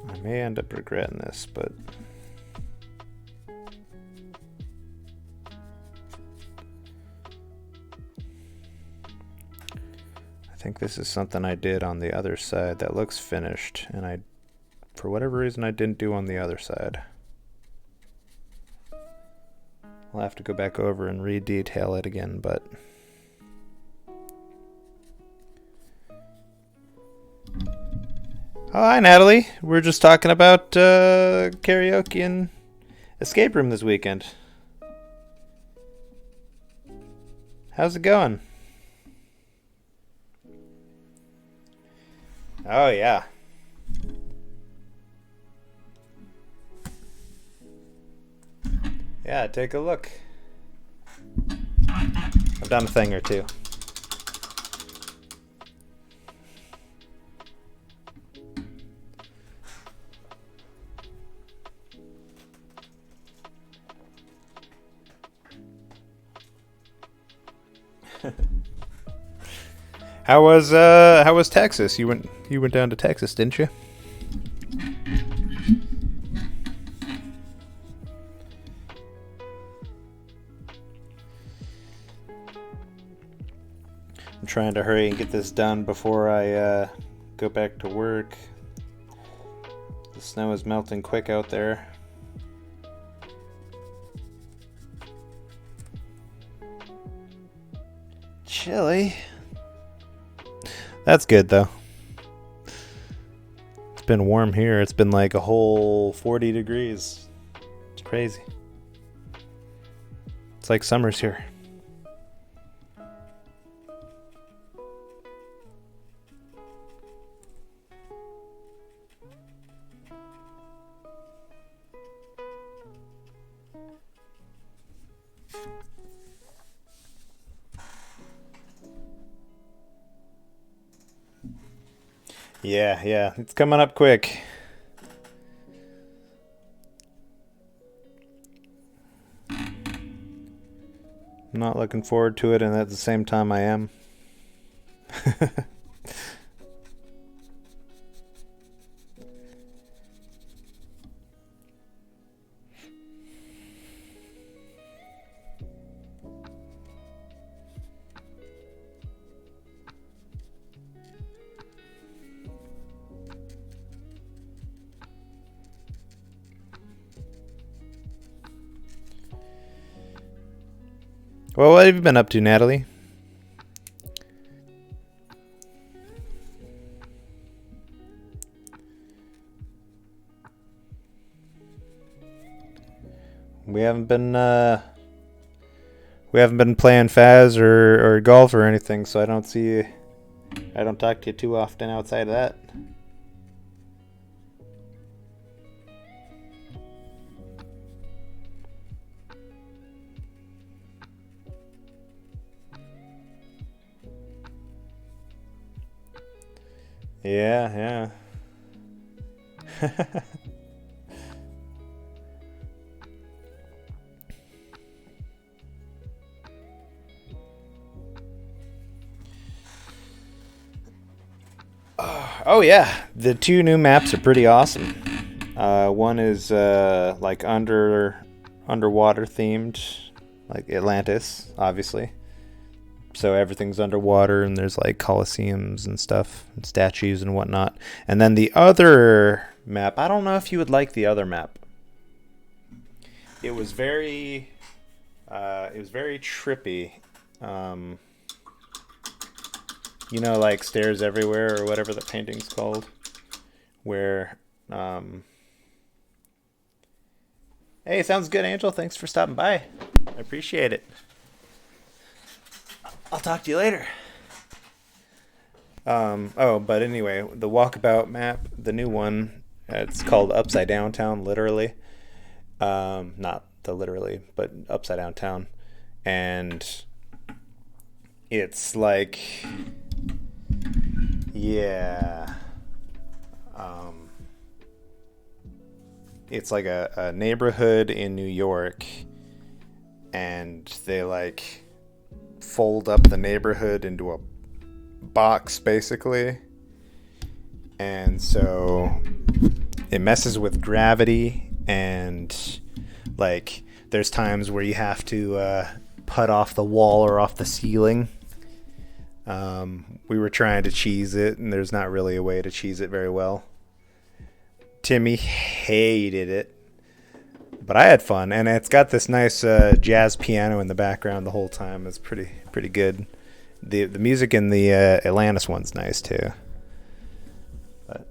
I may end up regretting this, but I think this is something I did on the other side that looks finished, and for whatever reason I didn't do on the other side. I'll have to go back over and re-detail it again, but oh, hi, Natalie. We're just talking about karaoke and escape room this weekend. How's it going? Oh, yeah. Yeah, take a look. I've done a thing or two. How was Texas? You went down to Texas, didn't you? I'm trying to hurry and get this done before I go back to work. The snow is melting quick out there. Chilly. That's good though. It's been warm here. It's been like a whole 40 degrees. It's crazy. It's like summer's here. Yeah, it's coming up quick. I'm not looking forward to it, and at the same time I am. Well, what have you been up to, Natalie? We haven't been playing Faz or golf or anything, so I don't talk to you too often outside of that. Yeah. Oh yeah, the two new maps are pretty awesome. One is like underwater themed, like Atlantis, obviously. So everything's underwater, and there's like coliseums and stuff, and statues and whatnot. And then the other map, I don't know if you would like the other map. It was very trippy. You know, like Stairs Everywhere or whatever the painting's called, where hey, sounds good, Angel. Thanks for stopping by. I appreciate it. I'll talk to you later. But anyway, the Walkabout map, the new one, it's called Upside Down Town, literally. Not the literally, but Upside Down Town. And it's like, yeah. It's like a neighborhood in New York, and they like fold up the neighborhood into a box, basically. And so it messes with gravity, and like there's times where you have to putt off the wall or off the ceiling. We were trying to cheese it, and there's not really a way to cheese it very well. Timmy hated it, but I had fun, and it's got this nice jazz piano in the background the whole time. It's pretty good. The music in the Atlantis one's nice too. But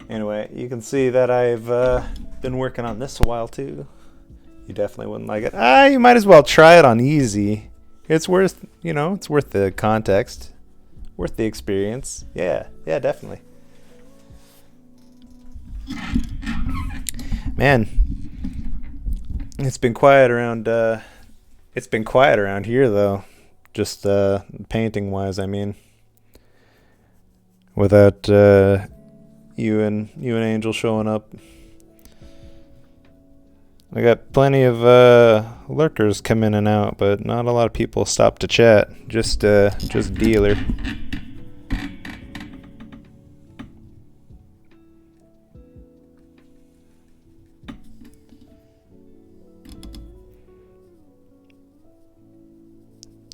anyway, you can see that I've been working on this a while too. You definitely wouldn't like it. You might as well try it on easy. It's worth the context, worth the experience. Yeah, definitely. Man, it's been quiet around here though, just painting wise, I mean, without you and Angel showing up. I got plenty of lurkers come in and out, but not a lot of people stop to chat. Just dealer.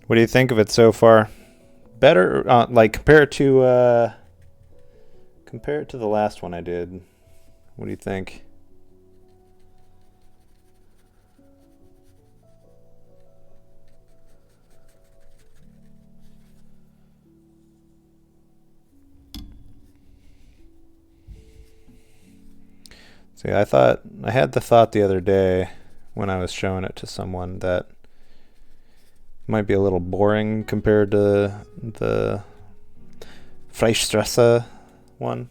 What do you think of it so far? Better, like compare it to the last one I did. What do you think? See, I had the thought the other day when I was showing it to someone that might be a little boring compared to the Freistrasse one.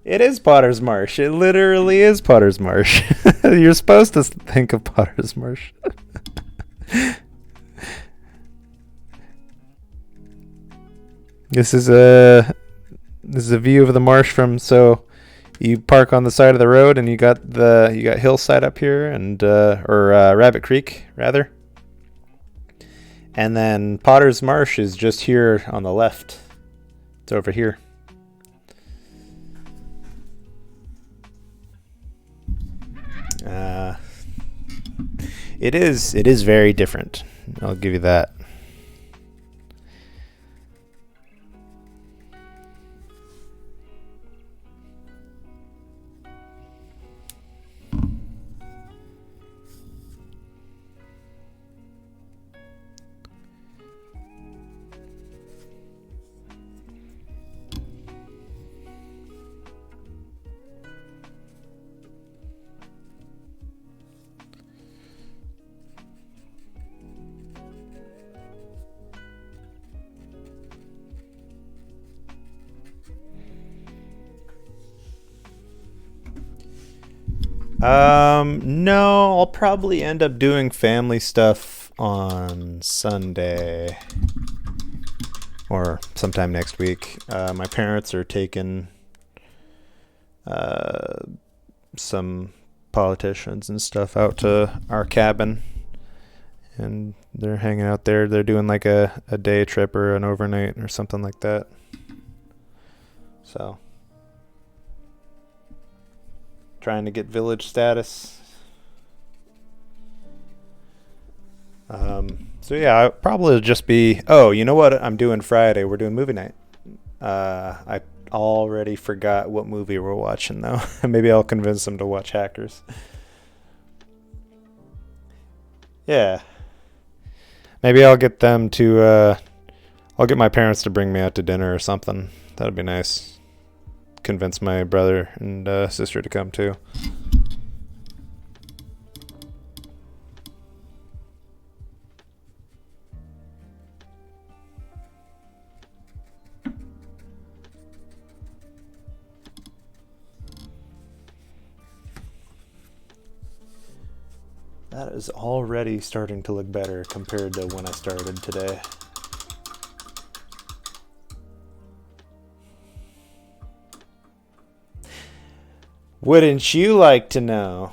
It is Potter's Marsh. It literally is Potter's Marsh. You're supposed to think of Potter's Marsh. This is a view of the marsh from, so you park on the side of the road and you got Hillside up here and or Rabbit Creek rather. And then Potter's Marsh is just here on the left. It's over here. It is very different. I'll give you that. No, I'll probably end up doing family stuff on Sunday or sometime next week. My parents are taking some politicians and stuff out to our cabin, and they're hanging out there. They're doing like a day trip or an overnight or something like that. So trying to get village status. So yeah, I'll probably just be, oh, you know what I'm doing Friday? We're doing movie night. I already forgot what movie we're watching though. Maybe I'll convince them to watch Hackers. Yeah. Maybe I'll get them to, I'll get my parents to bring me out to dinner or something. That'd be nice. Convince my brother and sister to come too. That is already starting to look better compared to when I started today. Wouldn't you like to know?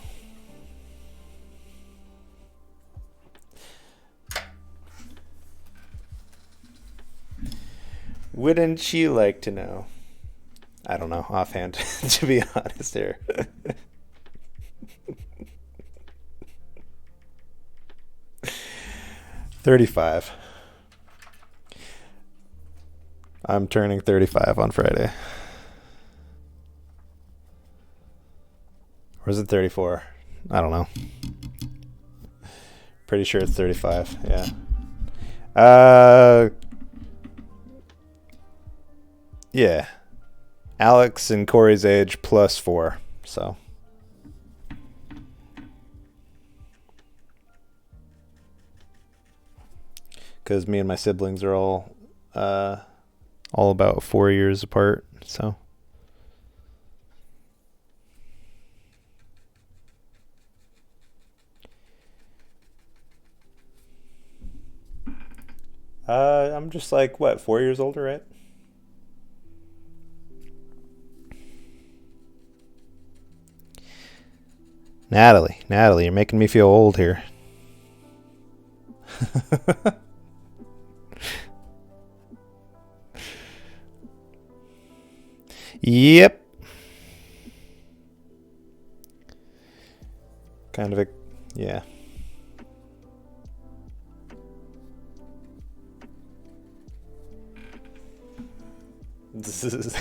Wouldn't you like to know? I don't know offhand, to be honest here. $35. I'm turning 35 on Friday. Or is it 34? I don't know. Pretty sure it's 35, yeah. Yeah. Alex and Corey's age plus 4, so. Because me and my siblings are all about 4 years apart, so. I'm just like, what, 4 years older, right? Natalie, you're making me feel old here. Yep. Kind of a, yeah. This is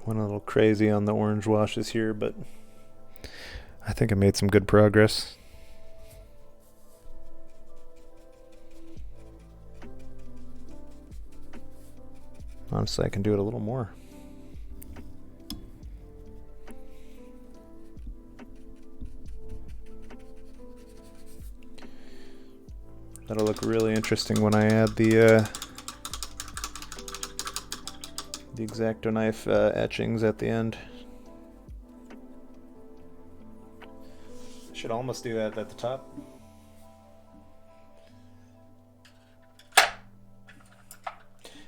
went a little crazy on the orange washes here, but I think I made some good progress. Honestly, I can do it a little more. That'll look really interesting when I add the X-Acto knife etchings at the end. Should almost do that at the top.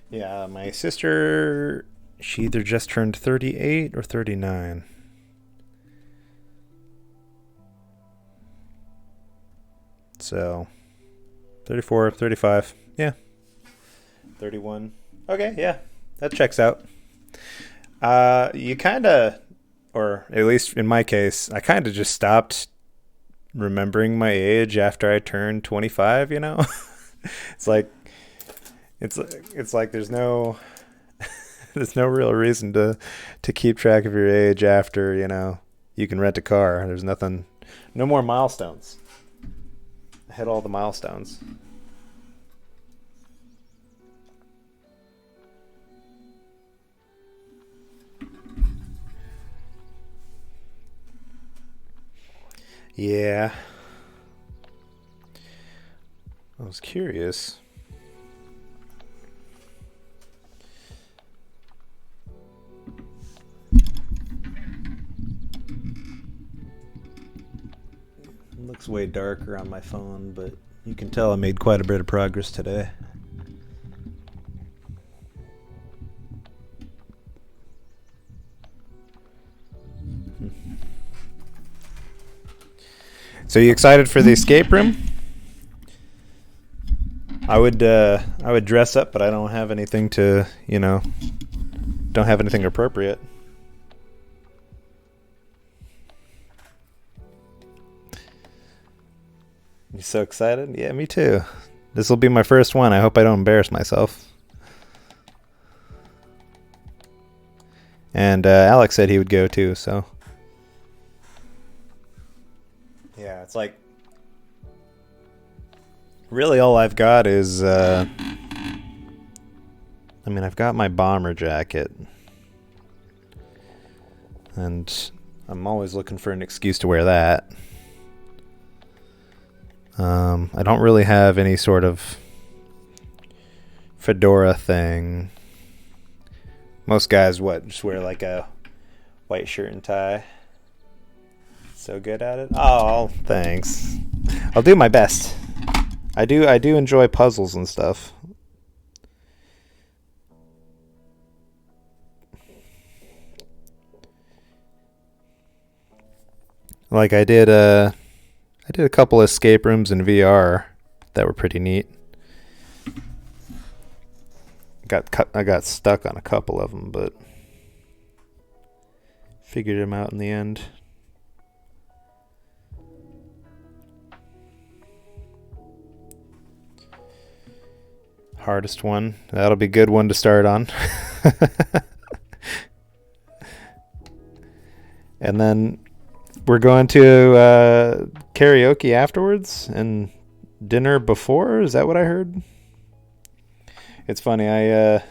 Yeah, my sister, she either just turned 38 or 39. So 34, 35, yeah. 31. Okay, yeah. That checks out. You kind of, or at least in my case, I kind of just stopped remembering my age after I turned 25, you know? It's like there's no there's no real reason to keep track of your age after, you know, you can rent a car. There's nothing, no more milestones. I hit all the milestones. Yeah. I was curious. It looks way darker on my phone, but you can tell I made quite a bit of progress today. So you excited for the escape room? I would dress up, but I don't have anything to, you know, don't have anything appropriate. You so excited? Yeah, me too. This will be my first one. I hope I don't embarrass myself. And Alex said he would go too, so. Yeah, it's like, really all I've got is, I mean, I've got my bomber jacket. And I'm always looking for an excuse to wear that. I don't really have any sort of fedora thing. Most guys, just wear like a white shirt and tie. So good at it. Oh, thanks. I'll do my best. I do enjoy puzzles and stuff. Like I did a couple escape rooms in VR that were pretty neat. I got stuck on a couple of them, but figured them out in the end. Hardest one. That'll be a good one to start on. And then we're going to karaoke afterwards and dinner before. Is that what I heard? It's funny. I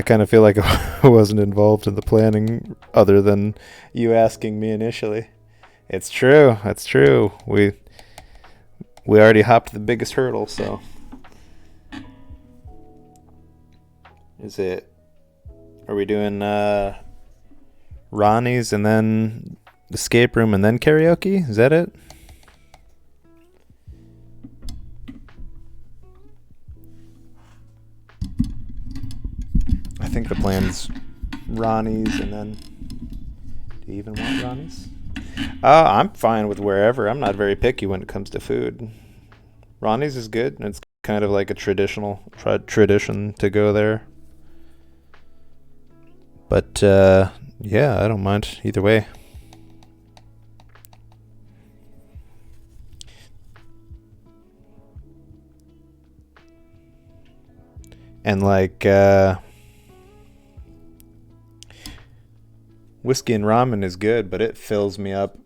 kind of feel like I wasn't involved in the planning other than you asking me initially. It's true. That's true. We already hopped the biggest hurdle, so. Are we doing Ronnie's and then escape room and then karaoke? Is that it? I think the plan's Ronnie's and then... Do you even want Ronnie's? I'm fine with wherever. I'm not very picky when it comes to food. Ronnie's is good, and it's kind of like a tradition to go there. But, yeah, I don't mind either way. And, like, whiskey and ramen is good, but it fills me up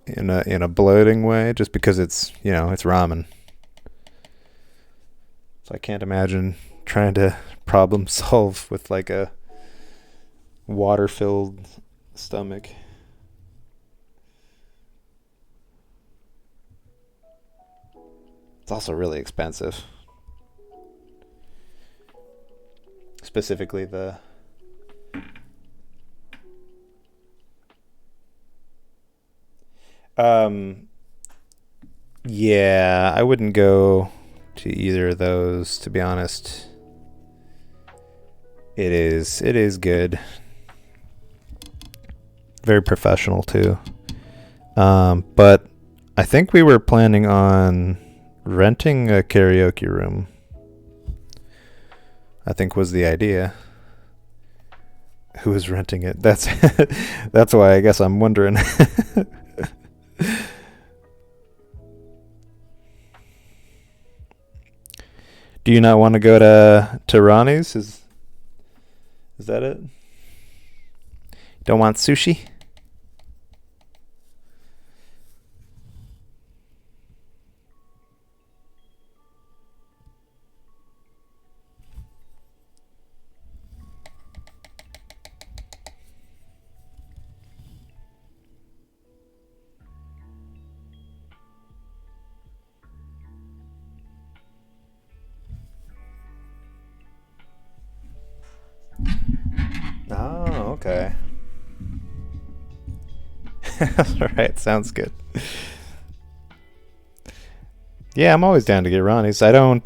in a bloating way just because it's, you know, it's ramen. So I can't imagine trying to problem solve with like a water-filled stomach. It's also really expensive. Specifically the yeah, I wouldn't go to either of those, to be honest. It is good. Very professional too. But I think we were planning on renting a karaoke room. I think was the idea. Who is renting it? That's that's why I guess I'm wondering. Do you not want to go to Ronnie's? Is that it? Don't want sushi? Oh, okay. All right, sounds good. Yeah, I'm always down to get Ronnie's. I don't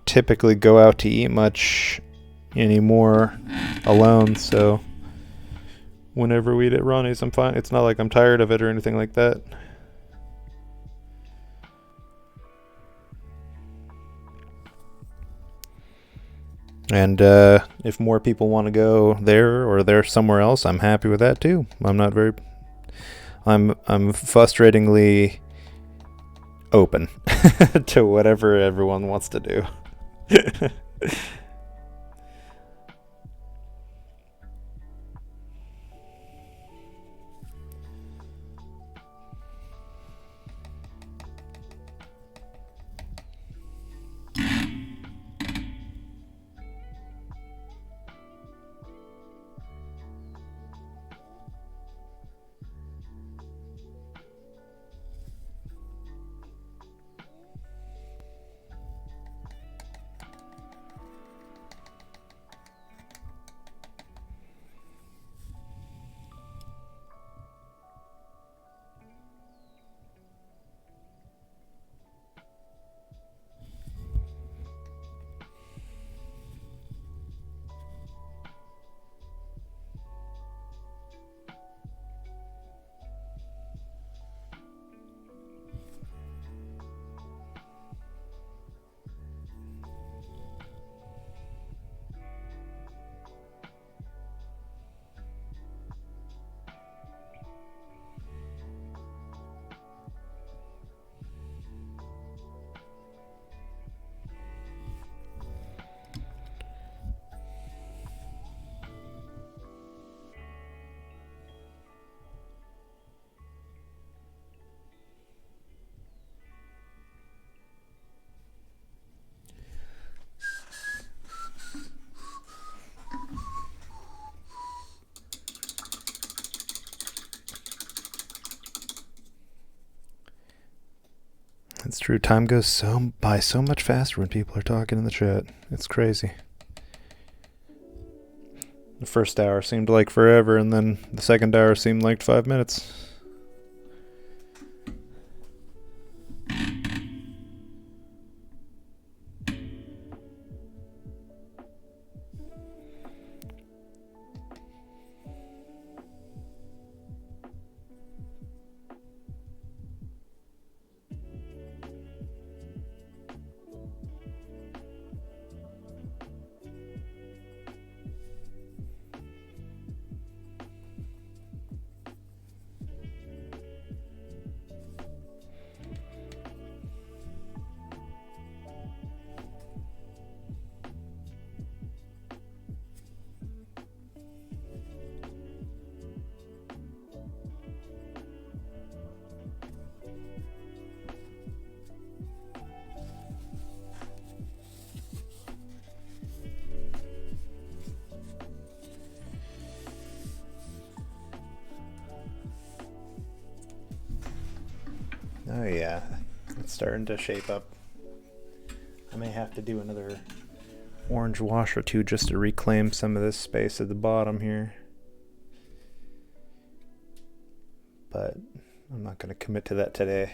typically go out to eat much anymore alone, so whenever we eat at Ronnie's, I'm fine. It's not like I'm tired of it or anything like that. And if more people want to go there or there somewhere else, I'm happy with that too. I'm frustratingly open to whatever everyone wants to do. It's true. Time goes by so much faster when people are talking in the chat. It's crazy. The first hour seemed like forever, and then the second hour seemed like 5 minutes. It's starting to shape up. I may have to do another orange wash or two just to reclaim some of this space at the bottom here. But I'm not going to commit to that today.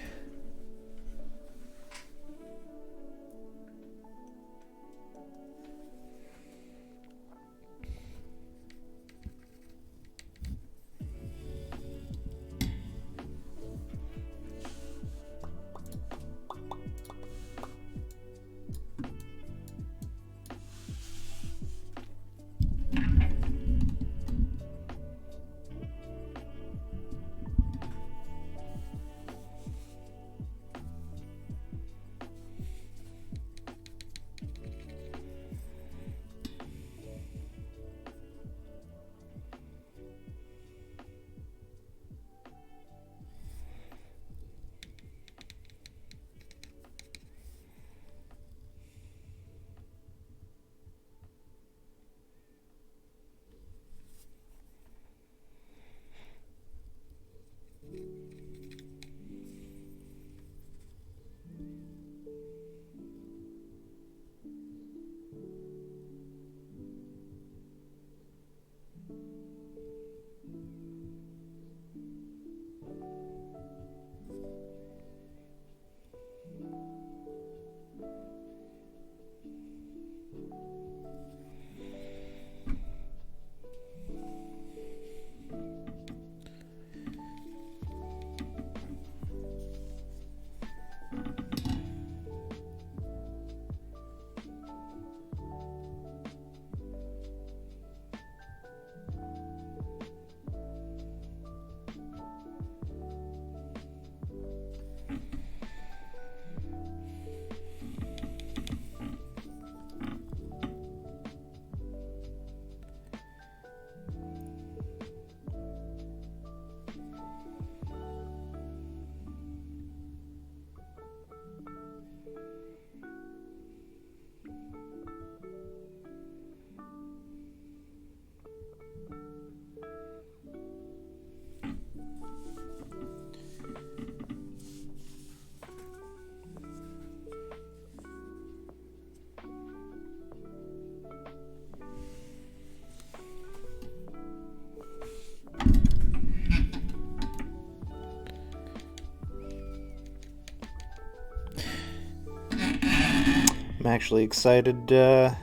I'm actually excited. I'm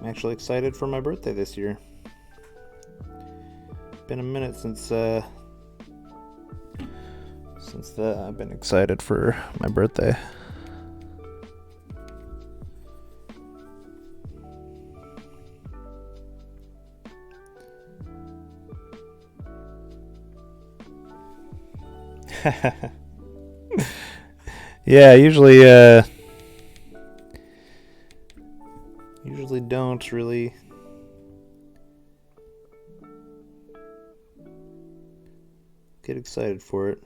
actually excited for my birthday this year. Been a minute since I've been excited for my birthday. Yeah, usually don't really get excited for it.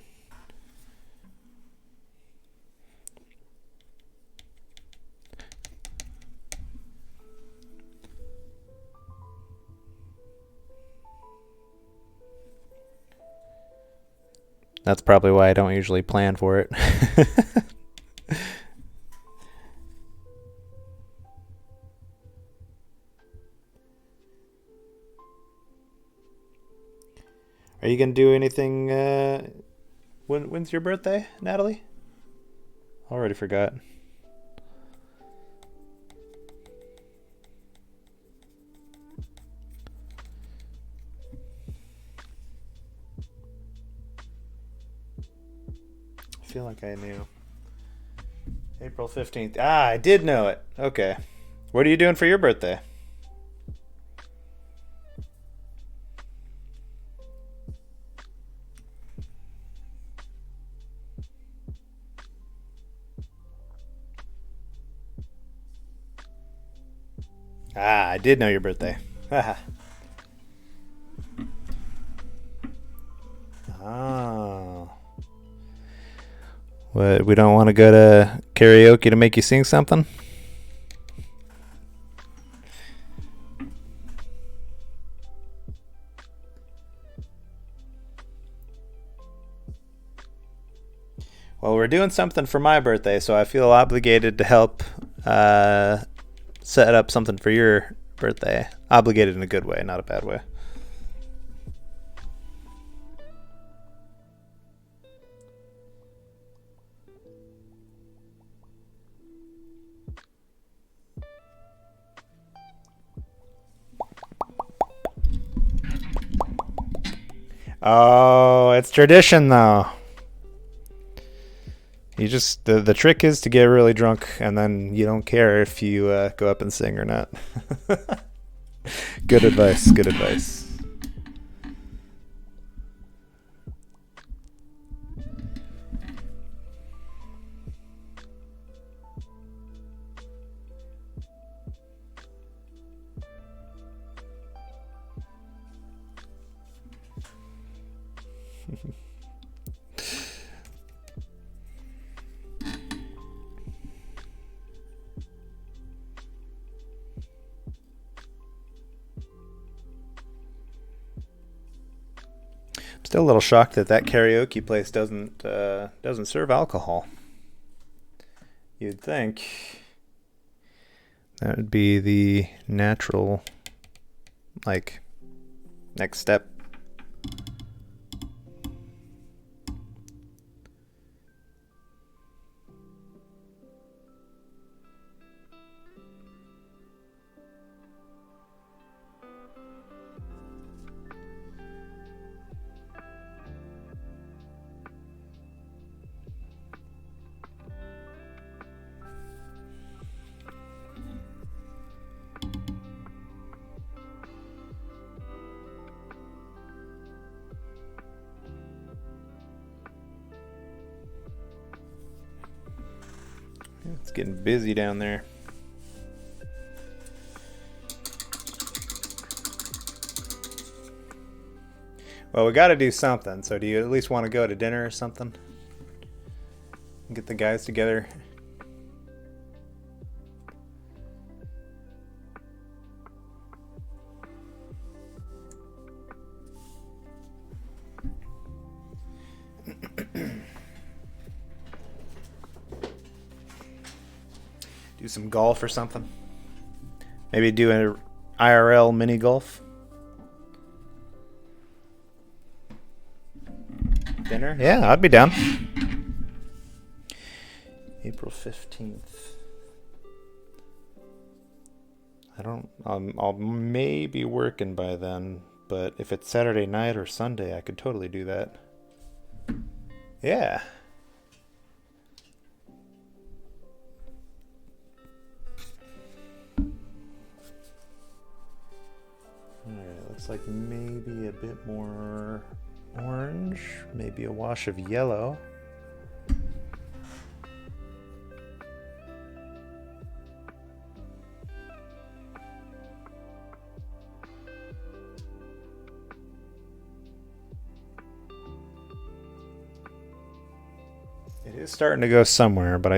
That's probably why I don't usually plan for it. Are you gonna do anything? When's your birthday, Natalie? Already forgot. I feel like I knew. April 15th. Ah, I did know it. Okay. What are you doing for your birthday? Ah, I did know your birthday. Oh. What, we don't want to go to karaoke to make you sing something? Well, we're doing something for my birthday, so I feel obligated to help set up something for your birthday. Obligated in a good way, not a bad way. Oh, it's tradition though. You just the trick is to get really drunk, and then you don't care if you go up and sing or not. Good advice. Good advice. Still a little shocked that karaoke place doesn't serve alcohol. You'd think that would be the natural, like, next step. It's getting busy down there. Well, we got to do something. So do you at least want to go to dinner or something? Get the guys together. Do some golf or something. Maybe do an IRL mini golf. Dinner? Yeah, I'd be down. April 15th. I'll maybe working by then, but if it's Saturday night or Sunday, I could totally do that. Yeah. Alright, looks like maybe a bit more orange, maybe a wash of yellow. It is starting to go somewhere, but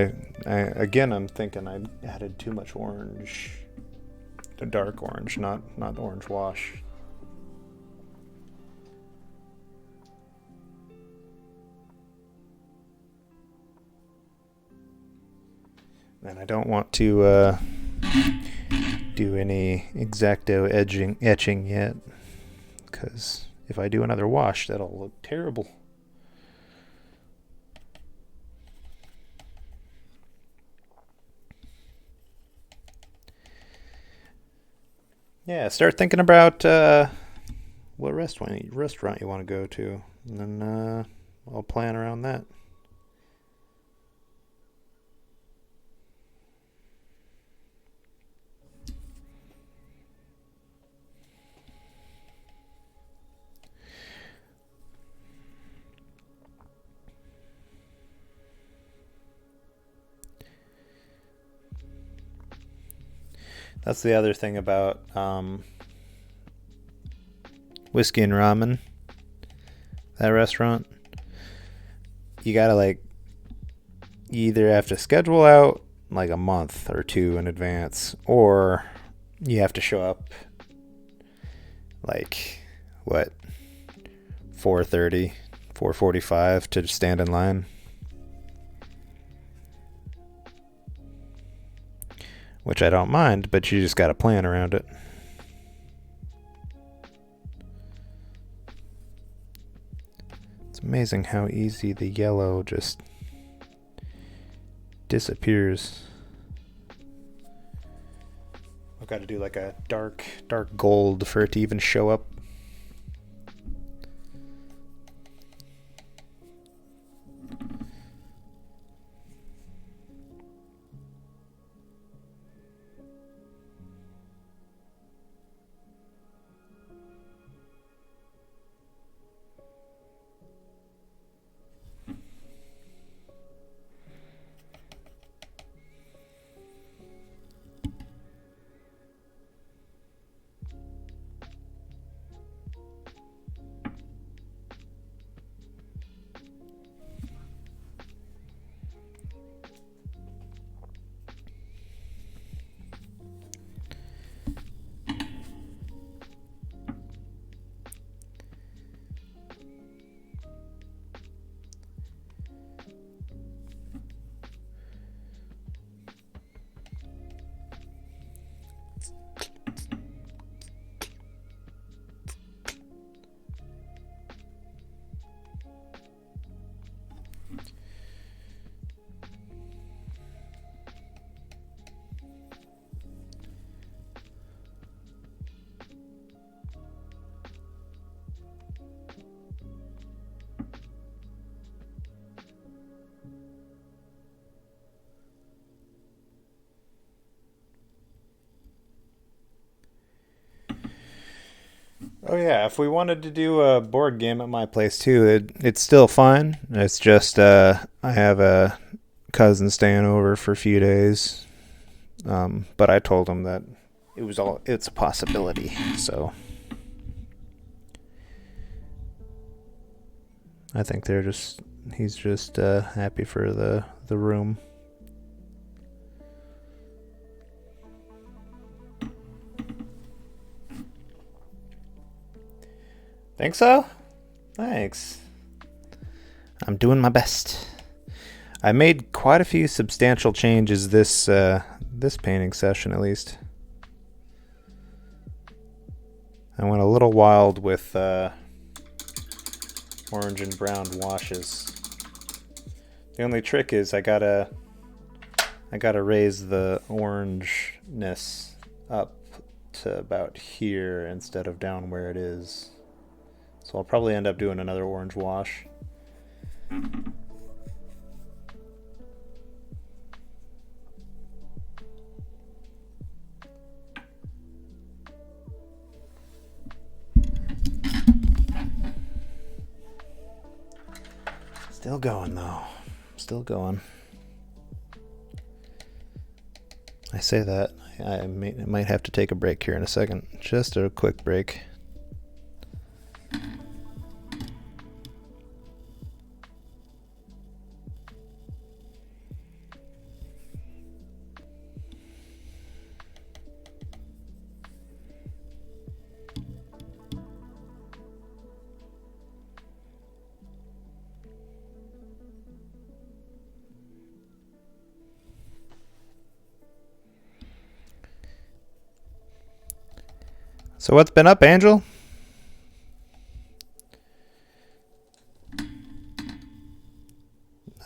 I'm thinking I added too much orange. A dark orange, not orange wash. And I don't want to do any X-Acto etching yet, because if I do another wash, that'll look terrible. Yeah, start thinking about what restaurant you want to go to, and then I'll plan around that. That's the other thing about Whiskey and Ramen, that restaurant. You gotta you either have to schedule out like a month or two in advance, or you have to show up 4:30, 4:45 to stand in line. which I don't mind, but you just got to plan around it. It's amazing how easy the yellow just disappears. I've got to do like a dark gold for it to even show up. Oh yeah, if we wanted to do a board game at my place too, it's still fine. It's just I have a cousin staying over for a few days, but I told him that it's a possibility. So I think he's just happy for the room. Think so? Thanks. I'm doing my best. I made quite a few substantial changes this painting session, at least. I went a little wild with orange and brown washes. The only trick is I gotta raise the orangeness up to about here instead of down where it is. So I'll probably end up doing another orange wash. Still going though. Still going. I say that. I might have to take a break here in a second. Just a quick break. So what's been up, Angel?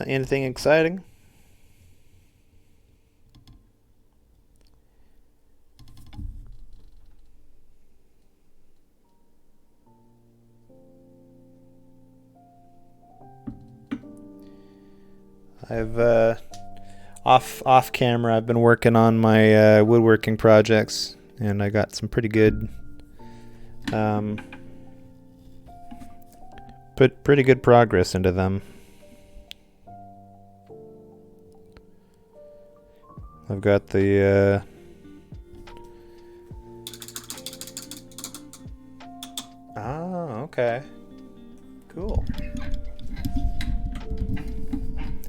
Anything exciting? I've off camera I've been working on my woodworking projects, and I got some pretty good put pretty good progress into them. I've got the okay. Cool.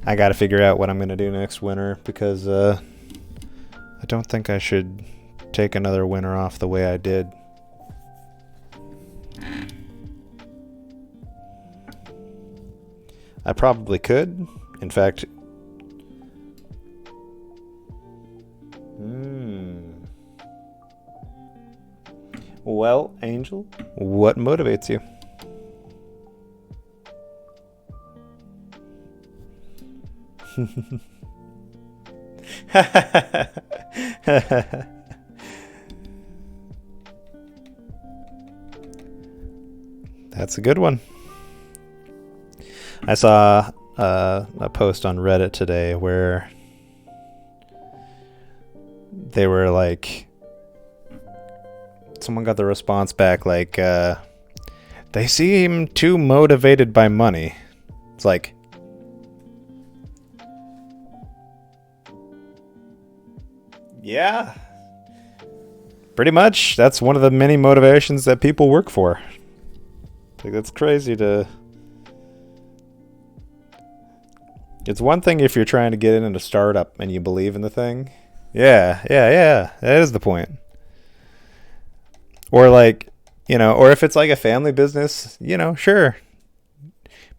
I got to figure out what I'm going to do next winter, because I don't think I should take another winter off the way I did. I probably could. In fact, Well, Angel, what motivates you? That's a good one. I saw a post on Reddit today where they were like, someone got the response back like, they seem too motivated by money. It's like, yeah, pretty much. That's one of the many motivations that people work for. Like, that's crazy to... It's one thing if you're trying to get in a startup and you believe in the thing. Yeah. That is the point. Or like, or if it's like a family business, sure.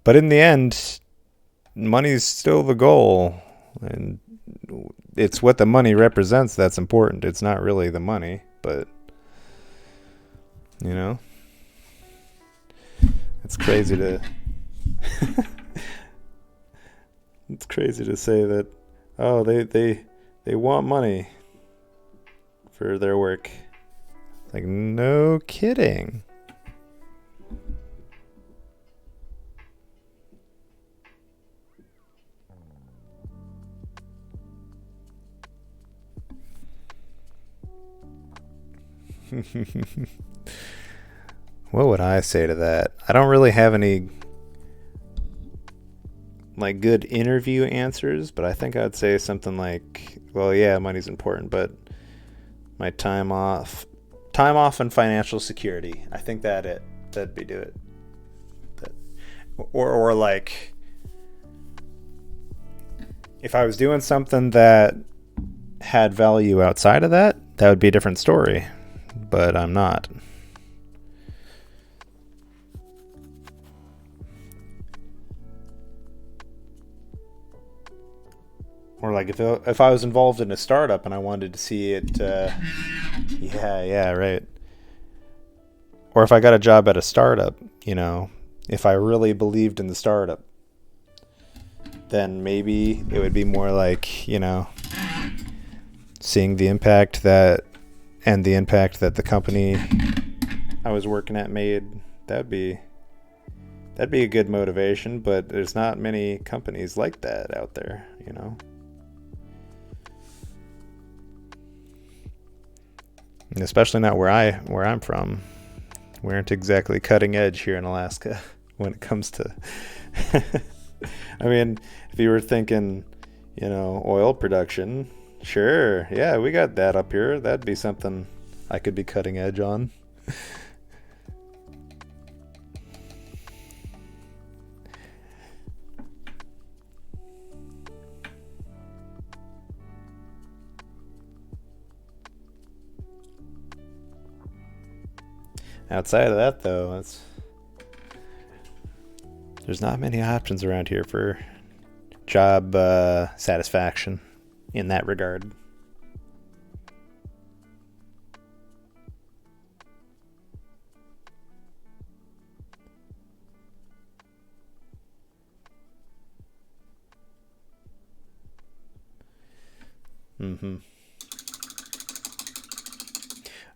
But in the end, money's still the goal. And it's what the money represents that's important. It's not really the money, but, it's crazy to... It's crazy to say that, oh, they want money for their work. Like, no kidding. What would I say to that? I don't really have any like good interview answers, but I think I'd say something like, well, yeah, money's important, but my time off and financial security. I think that'd be do it. Or like, if I was doing something that had value outside of that would be a different story, but I'm not. Or like if I was involved in a startup and I wanted to see it, yeah, right. Or if I got a job at a startup, if I really believed in the startup, then maybe it would be more like, seeing the impact that the company I was working at made. That'd be a good motivation, but there's not many companies like that out there, Especially not where I'm from. We aren't exactly cutting edge here in Alaska when it comes to I mean, if you were thinking, oil production, sure, yeah, we got that up here. That'd be something I could be cutting edge on. Outside of that, though, there's not many options around here for job satisfaction in that regard.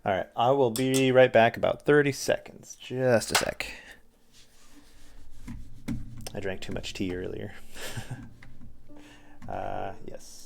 All right, I will be right back, about 30 seconds. Just a sec. I drank too much tea earlier. Yes.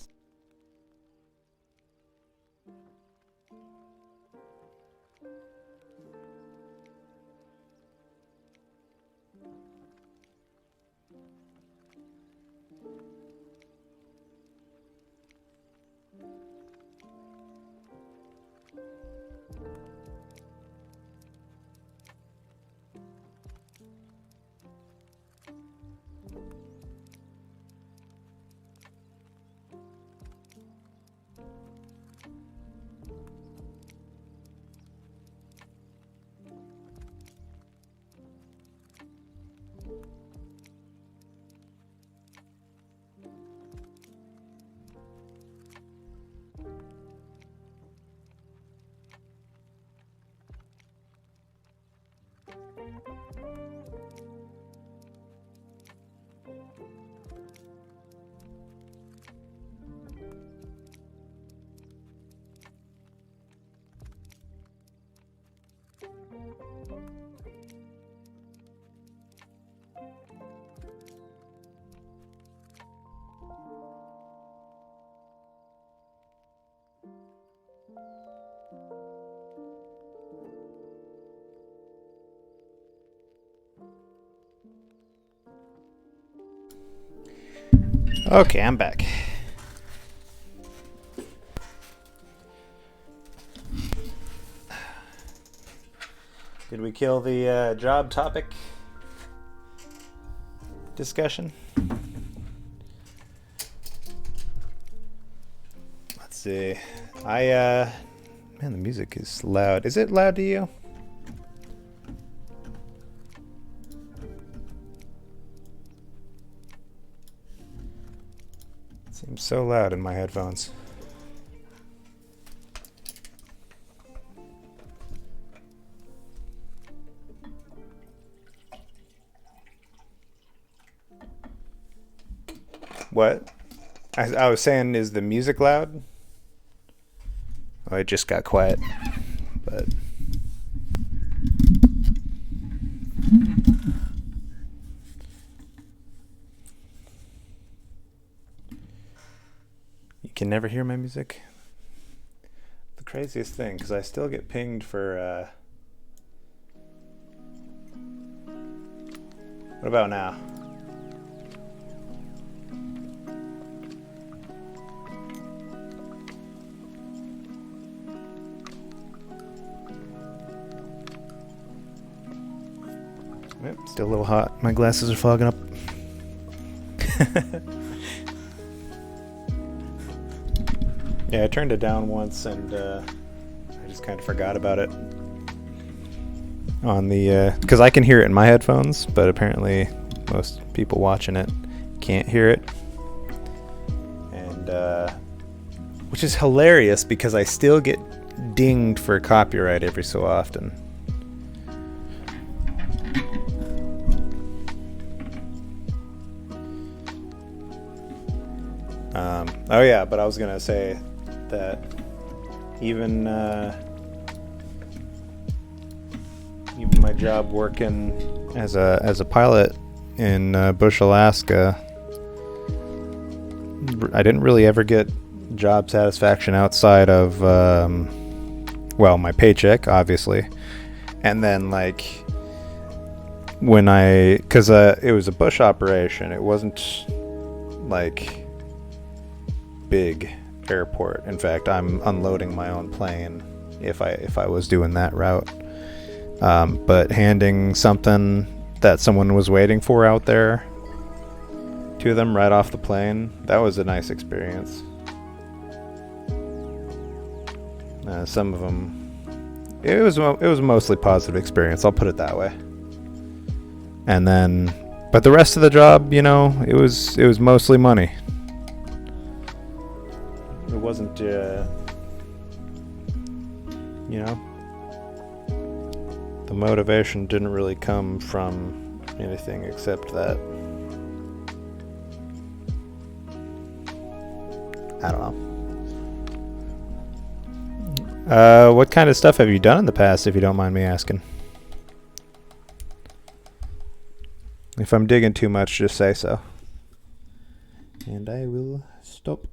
Okay, I'm back. Did we kill the job topic discussion? Let's see. Man, the music is loud. Is it loud to you? It seems so loud in my headphones. What? I was saying, is the music loud? Oh, it just got quiet. But you can never hear my music? The craziest thing, because I still get pinged for what about now? Yep, still a little hot. My glasses are fogging up. Yeah, I turned it down once and I just kind of forgot about it. On the, because I can hear it in my headphones, but apparently most people watching it can't hear it. And, which is hilarious because I still get dinged for copyright every so often. Oh yeah, but I was gonna say that even my job working as a pilot in Bush, Alaska, I didn't really ever get job satisfaction outside of well, my paycheck, obviously, and then like when because it was a bush operation, it wasn't like big airport. In fact, I'm unloading my own plane if I was doing that route. But handing something that someone was waiting for out there to them right off the plane, that was a nice experience. Some of them, it was a mostly positive experience, I'll put it that way. And then, but the rest of the job, you know, it was mostly money. It wasn't, you know, the motivation didn't really come from anything except that. I don't know. What kind of stuff have you done in the past, if you don't mind me asking? If I'm digging too much, just say so. And I will stop.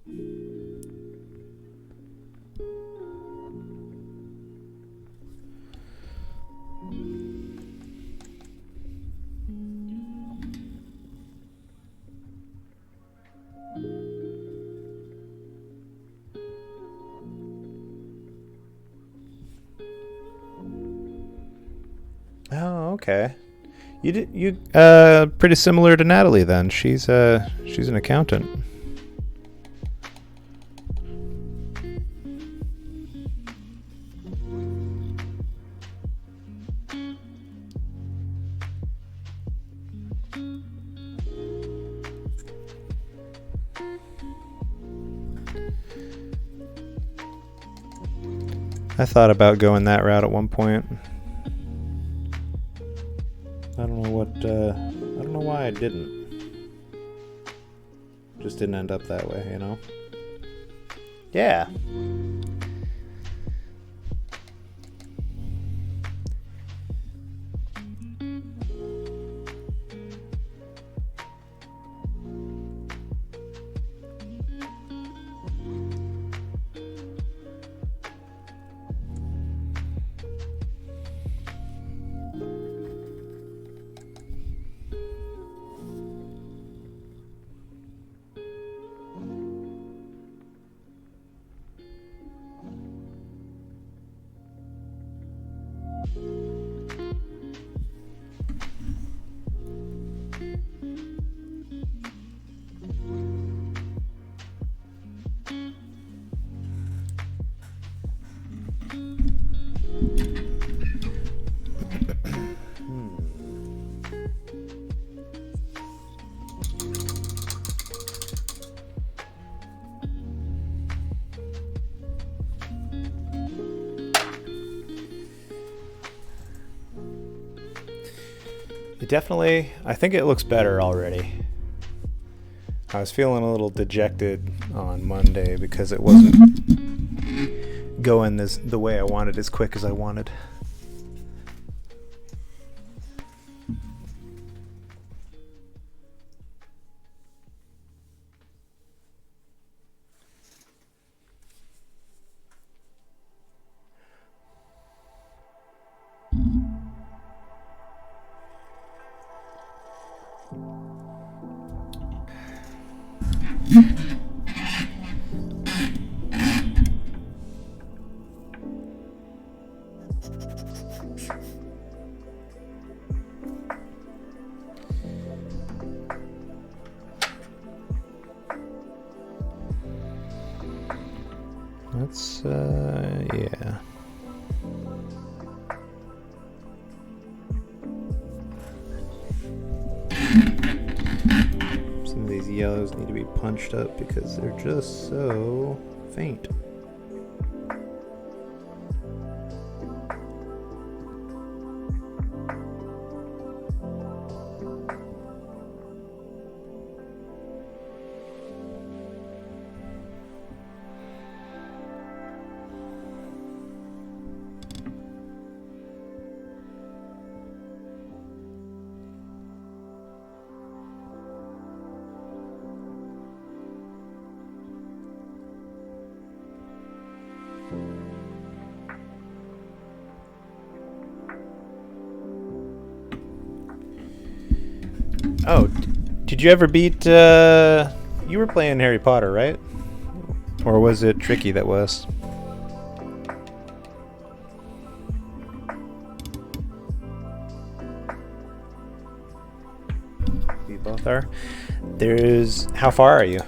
Oh, okay. You pretty similar to Natalie then. She's an accountant. I thought about going that route at one point. I don't know why I didn't. Just didn't end up that way, you know? Yeah. It definitely, I think it looks better already. I was feeling a little dejected on Monday because it wasn't going the way I wanted, as quick as I wanted. Let's, yeah. Some of these yellows need to be punched up because they're just so faint. Oh, did you ever beat, you were playing Harry Potter, right? Or was it Tricky that was? We both are. There's, how far are you?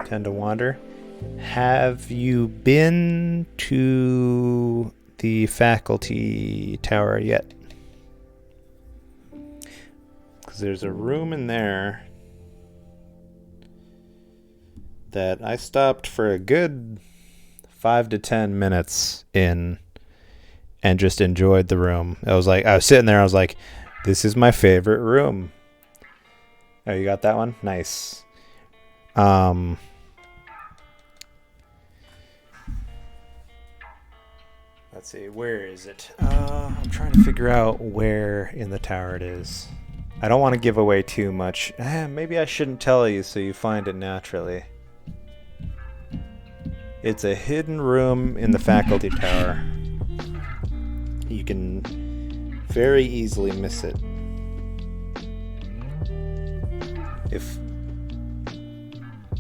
Tend to wander. Have you been to the faculty tower yet? Because there's a room in there that I stopped for a good 5 to 10 minutes in and just enjoyed the room. I was sitting there, I was like, this is my favorite room. Oh, you got that one? Nice. Let's see, where is it? I'm trying to figure out where in the tower it is. I don't want to give away too much. Maybe I shouldn't tell you so you find it naturally. It's a hidden room in the faculty tower. You can very easily miss it.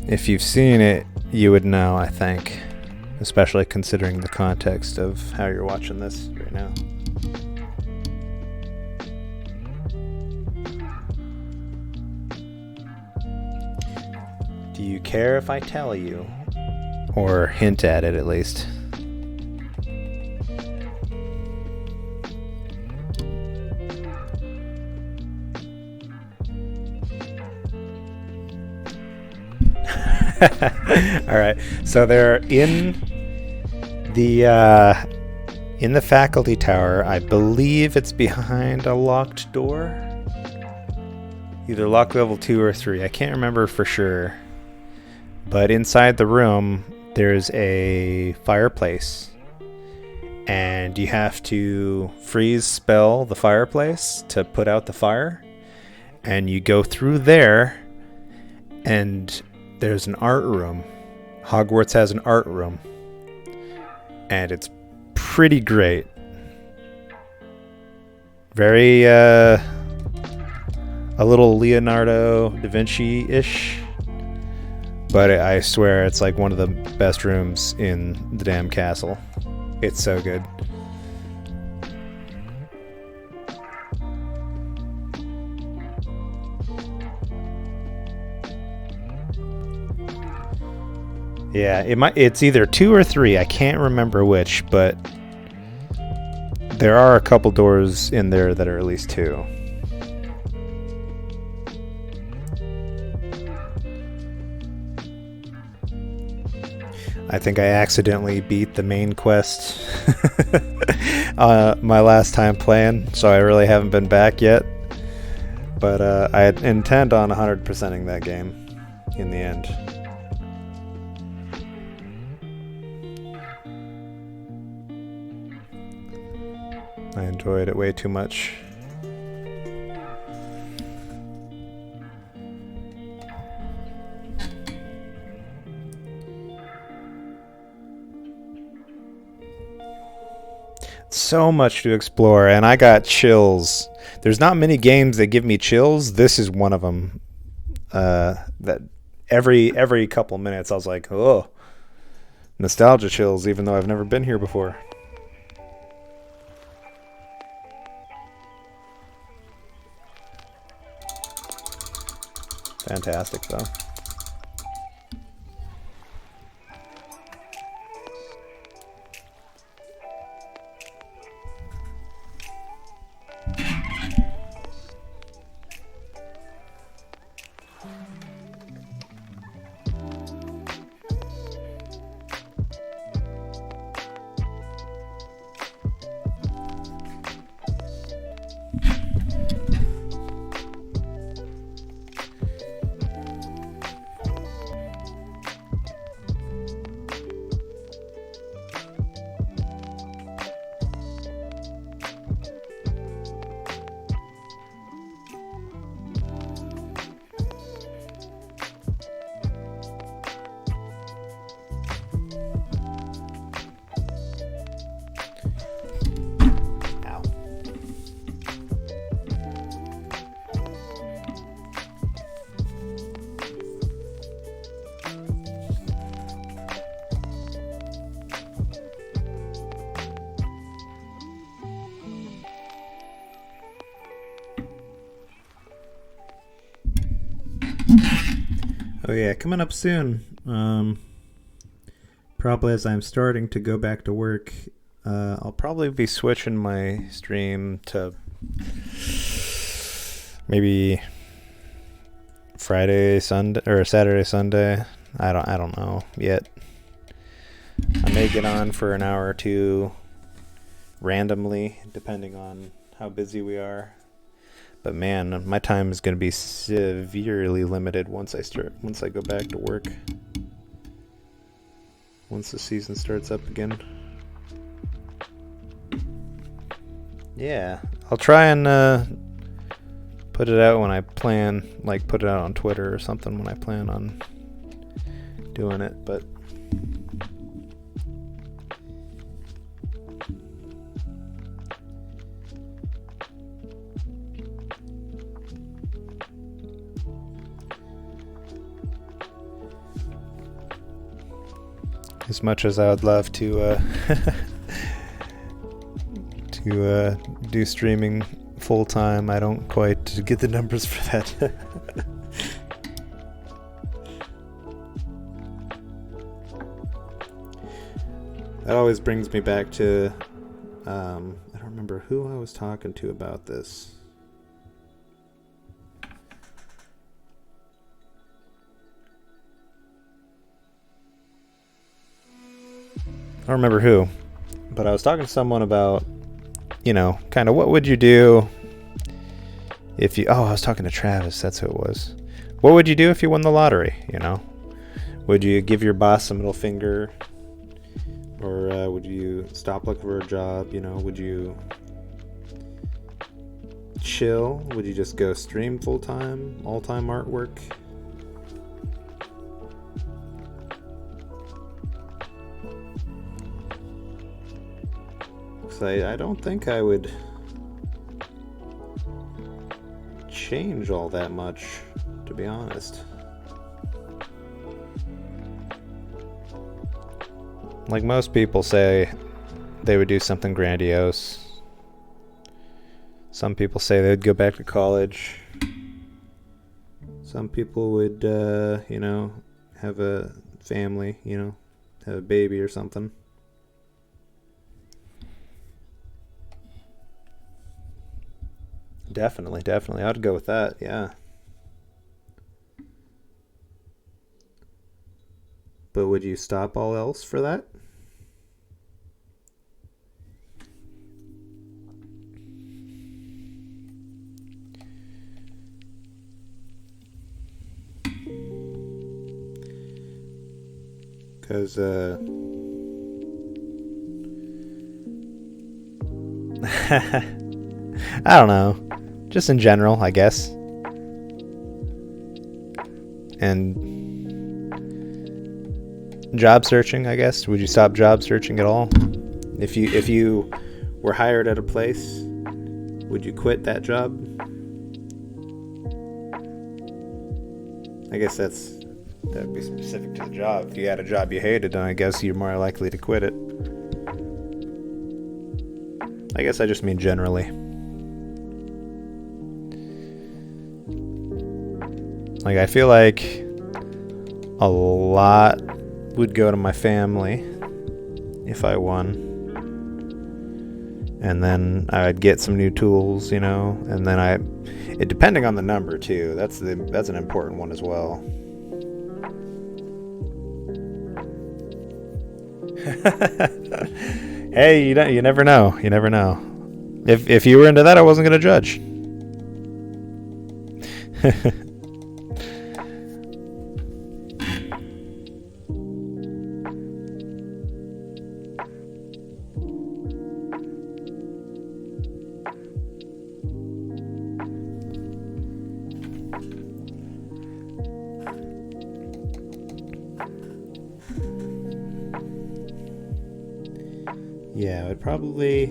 If you've seen it, you would know, I think. Especially considering the context of how you're watching this right now. Do you care if I tell you? Or hint at it, at least. All right. So they're in the faculty tower. I believe it's behind a locked door. Either lock level 2 or 3. I can't remember for sure. But inside the room, there's a fireplace. And you have to freeze spell the fireplace to put out the fire. And you go through there, and there's an art room Hogwarts has an art room, and it's pretty great. Very a little Leonardo da Vinci-ish, but I swear it's like one of the best rooms in the damn castle. It's so good. Yeah, it's either 2 or 3. I can't remember which, but there are a couple doors in there that are at least 2. I think I accidentally beat the main quest my last time playing, so I really haven't been back yet. But I intend on 100%ing that game in the end. I enjoyed it way too much. So much to explore, and I got chills. There's not many games that give me chills. This is one of them. That every couple minutes I was like, oh, nostalgia chills, even though I've never been here before. Fantastic, though. Oh yeah, coming up soon. Probably as I'm starting to go back to work, I'll probably be switching my stream to maybe Friday, Sunday, or Saturday, Sunday. I don't know yet. I may get on for an hour or two randomly, depending on how busy we are. But man, my time is going to be severely limited once I go back to work. Once the season starts up again. Yeah, I'll try and put it out when I plan, like put it out on Twitter or something when I plan on doing it, but as much as I would love to do streaming full time, I don't quite get the numbers for that. That always brings me back to I don't remember who I was talking to about this. I don't remember who, but I was talking to someone about, kind of what would you do if you... Oh, I was talking to Travis. That's who it was. What would you do if you won the lottery, Would you give your boss a middle finger? Or would you stop looking for a job? Would you chill? Would you just go stream full-time, all-time artwork? I don't think I would change all that much, to be honest. Like most people say they would do something grandiose. Some people say they would go back to college. Some people would, you know, have a family, you know, have a baby or something. Definitely. I'd go with that, yeah. But would you stop all else for that? Because, I don't know. Just in general, I guess. And job searching, I guess. Would you stop job searching at all? If you were hired at a place, would you quit that job? I guess that'd be specific to the job. If you had a job you hated, then I guess you're more likely to quit it. I guess I just mean generally. Like, I feel like a lot would go to my family if I won. And then I'd get some new tools, you know, and then depending on the number too. That's an important one as well. Hey, you never know. You never know. If you were into that, I wasn't gonna judge. Yeah, I would probably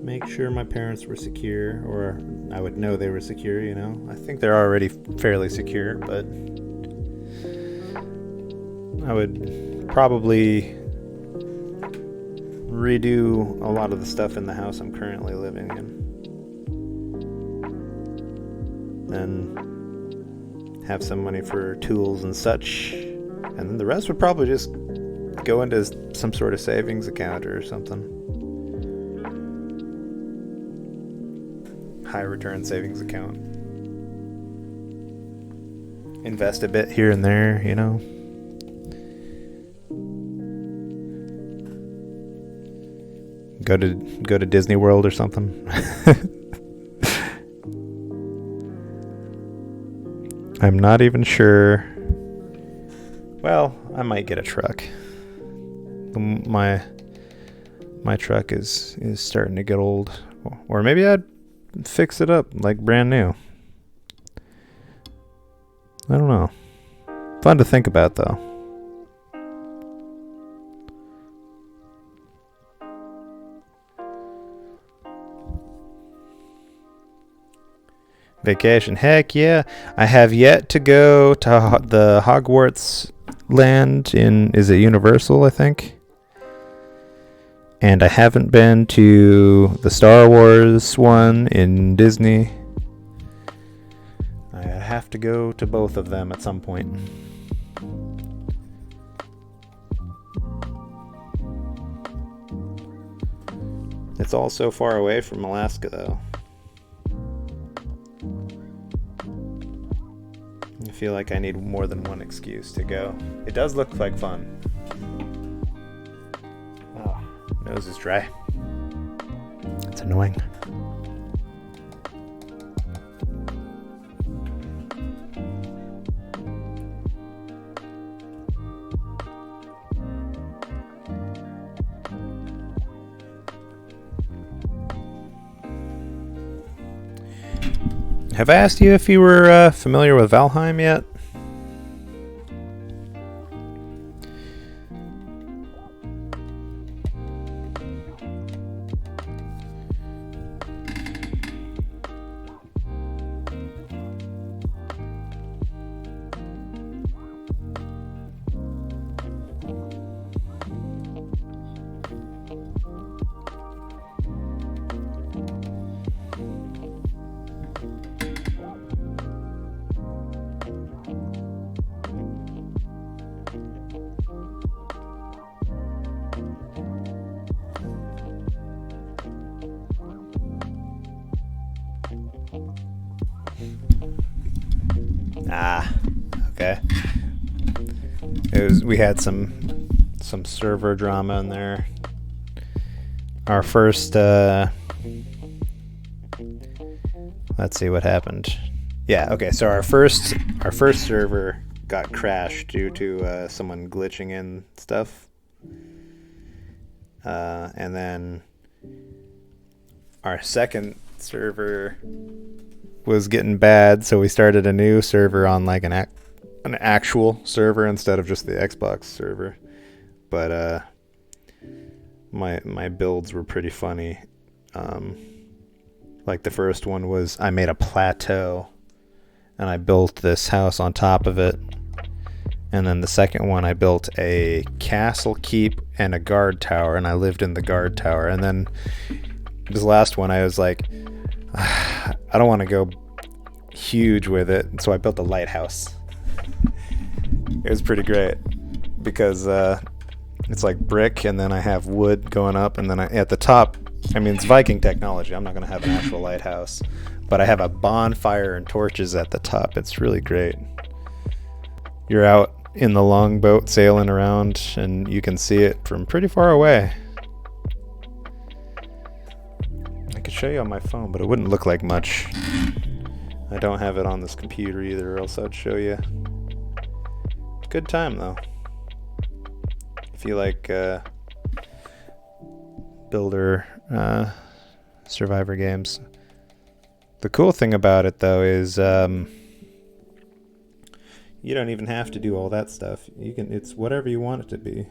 make sure my parents were secure, or I would know they were secure, you know. I think they're already fairly secure, but I would probably redo a lot of the stuff in the house I'm currently living in. Then have some money for tools and such, and then the rest would probably just go into some sort of savings account or something. High return savings account. Invest a bit here and there, you know. Go to Disney World or something. I'm not even sure. Well, I might get a truck. My truck is starting to get old, or maybe I'd fix it up like brand new. I don't know. Fun to think about though. Vacation, heck yeah. I have yet to go to the Hogwarts land is it Universal, I think? And I haven't been to the Star Wars one in Disney. I have to go to both of them at some point. It's all so far away from Alaska, though. I feel like I need more than one excuse to go. It does look like fun. Oh, nose is dry. It's annoying. Have I asked you if you were familiar with Valheim yet? Ah, okay. We had some server drama in there. Our first let's see what happened. Yeah, okay. So our first server got crashed due to someone glitching in stuff. And then our second server was getting bad, so we started a new server on like an actual server instead of just the Xbox server. But my builds were pretty funny. Like the first one was I made a plateau and I built this house on top of it. And then the second one I built a castle keep and a guard tower, and I lived in the guard tower. And then this last one I was like, I don't want to go huge with it, so I built a lighthouse. It was pretty great because it's like brick, and then I have wood going up, and then at the top, I mean, it's Viking technology. I'm not going to have an actual lighthouse, but I have a bonfire and torches at the top. It's really great. You're out in the longboat sailing around, and you can see it from pretty far away. I could show you on my phone, but it wouldn't look like much. I don't have it on this computer either, or else I'd show you. Good time, though. If you like builder survivor games. The cool thing about it, though, is you don't even have to do all that stuff. It's whatever you want it to be.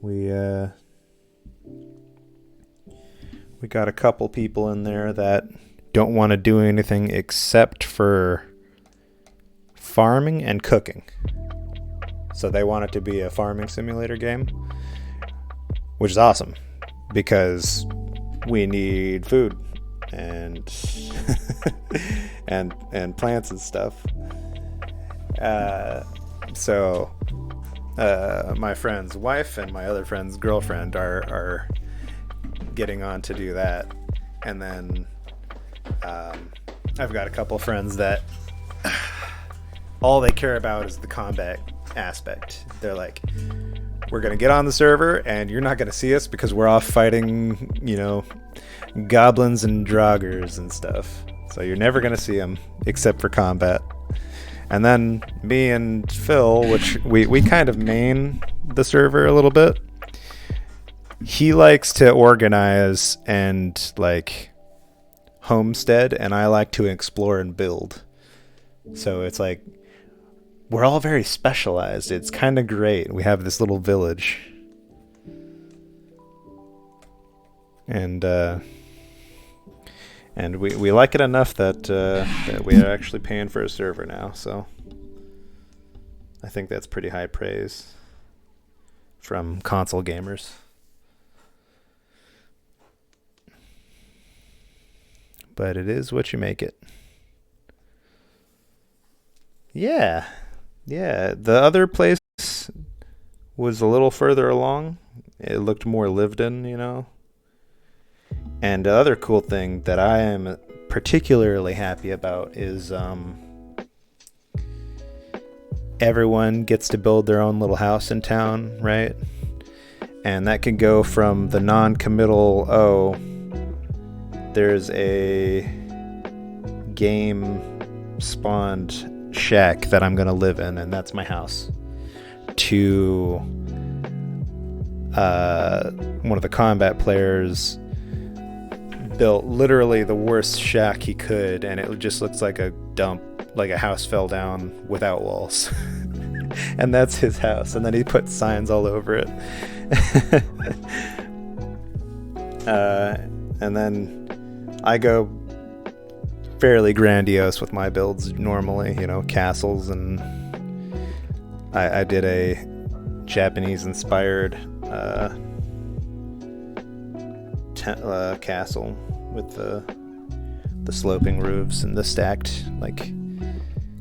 We got a couple people in there that don't want to do anything except for farming and cooking. So they want it to be a farming simulator game, which is awesome because we need food and and plants and stuff. So my friend's wife and my other friend's girlfriend are getting on to do that, and then I've got a couple friends that all they care about is the combat aspect. They're like, we're gonna get on the server and you're not gonna see us because we're off fighting, goblins and draugrs and stuff, so you're never gonna see them except for combat. And then me and Phil, which we kind of main the server a little bit, he likes to organize and like homestead, and I like to explore and build. So it's like we're all very specialized. It's kind of great. We have this little village, and we like it enough that we are actually paying for a server now. So I think that's pretty high praise from console gamers. But it is what you make it. Yeah. The other place was a little further along. It looked more lived in, And the other cool thing that I am particularly happy about is everyone gets to build their own little house in town, right? And that can go from the non-committal, there's a game spawned shack that I'm going to live in, and that's my house, to one of the combat players built literally the worst shack he could, and it just looks like a dump, like a house fell down without walls. And that's his house, and then he put signs all over it. And then I go fairly grandiose with my builds normally, castles, and I did a Japanese inspired castle with the sloping roofs and the stacked, like,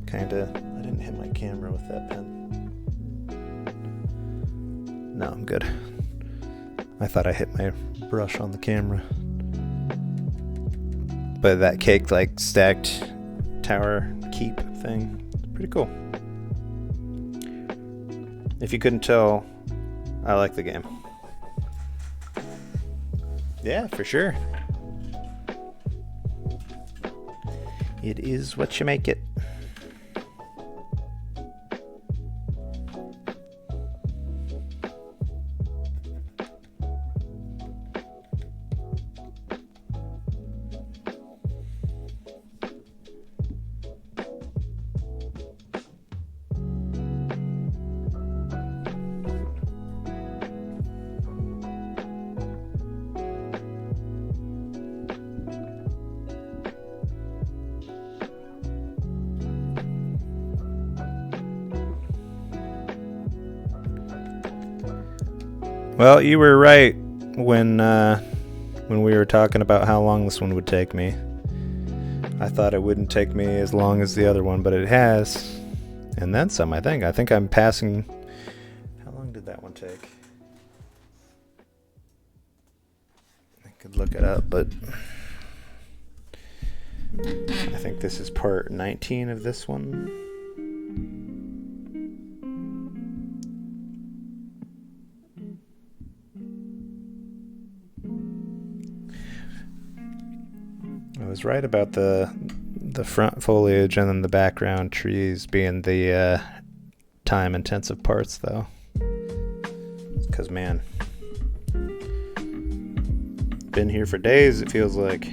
kind of. I didn't hit my camera with that pen. No, I'm good. I thought I hit my brush on the camera. But that caked, like, stacked tower keep thing. It's pretty cool. If you couldn't tell, I like the game. Yeah, for sure. It is what you make it. Well, you were right when we were talking about how long this one would take me. I thought it wouldn't take me as long as the other one, but it has. And then some, I think. I think I'm passing... How long did that one take? I could look it up, but... I think this is part 19 of this one. I was right about the front foliage and then the background trees being the time-intensive parts, though. Because, man, been here for days, it feels like.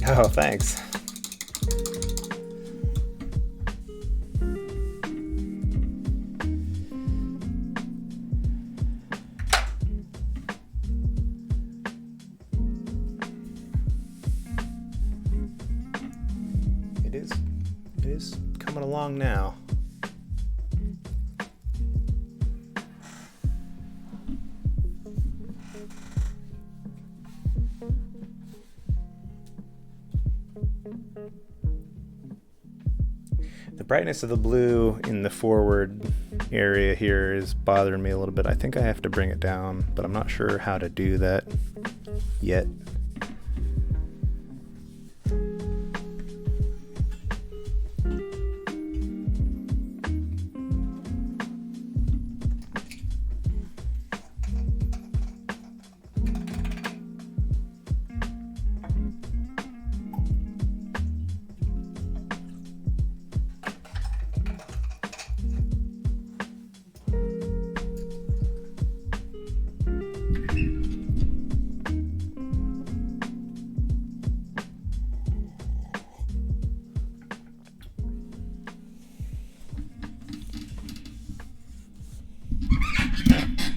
Oh, thanks. It is coming along now. The brightness of the blue in the forward area here is bothering me a little bit. I think I have to bring it down, but I'm not sure how to do that yet.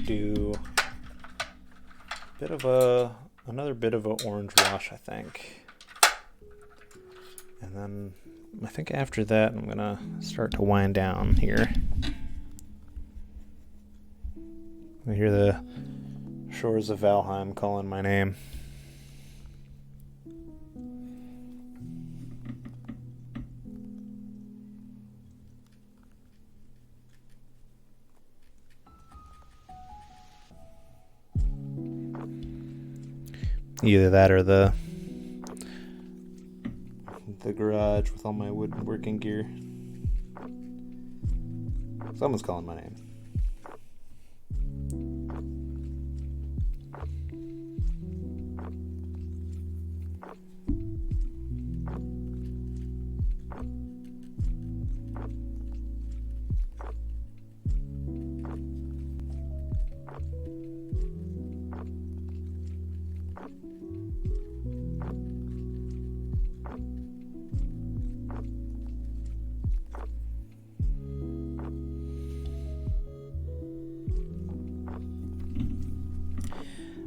Do another bit of a orange wash, I think, and then I think after that I'm gonna start to wind down here. I hear the shores of Valheim calling my name. Either that or the garage with all my woodworking gear. Someone's calling my name.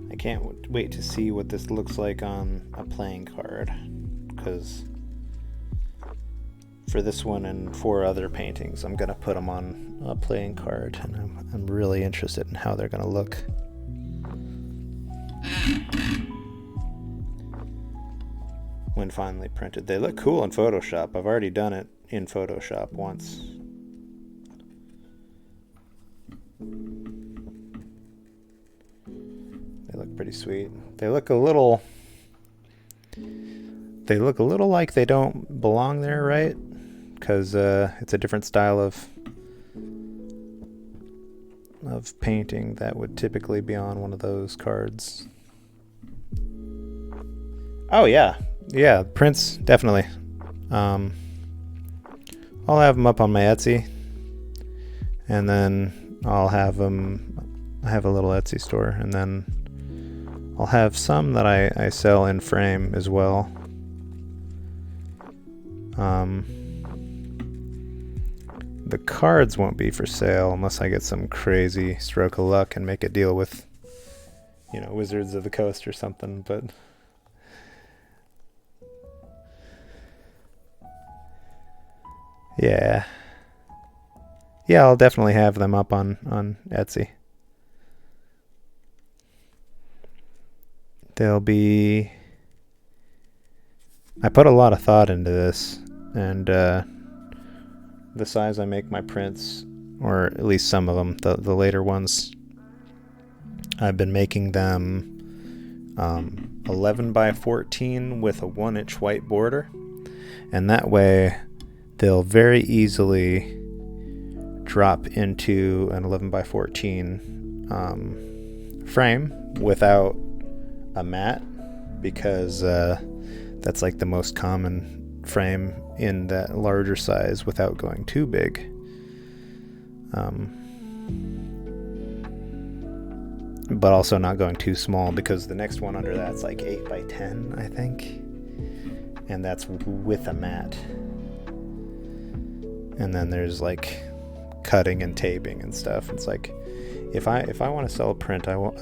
I can't wait to see what this looks like on a playing card, because for this one and 4 other paintings I'm going to put them on a playing card, and I'm really interested in how they're going to look. When finally printed. They look cool in Photoshop. I've already done it in Photoshop once. pretty sweet. They look a little like they don't belong there, right? Because it's a different style of painting that would typically be on one of those cards. Oh yeah, prints definitely. I'll have them up on my Etsy, and then I'll have them. I have a little Etsy store, and then I'll have some that I sell in frame as well. The cards won't be for sale unless I get some crazy stroke of luck and make a deal with, Wizards of the Coast or something, but yeah, I'll definitely have them up on Etsy. I put a lot of thought into this, and the size I make my prints, or at least some of them, the later ones, I've been making them 11 by 14 with a 1-inch white border, and that way they'll very easily drop into an 11 by 14 frame without a mat, because that's like the most common frame in that larger size without going too big. But also not going too small, because the next one under that's like 8 by 10, I think, and that's with a mat. And then there's like cutting and taping and stuff. It's like, if I want to sell a print, I would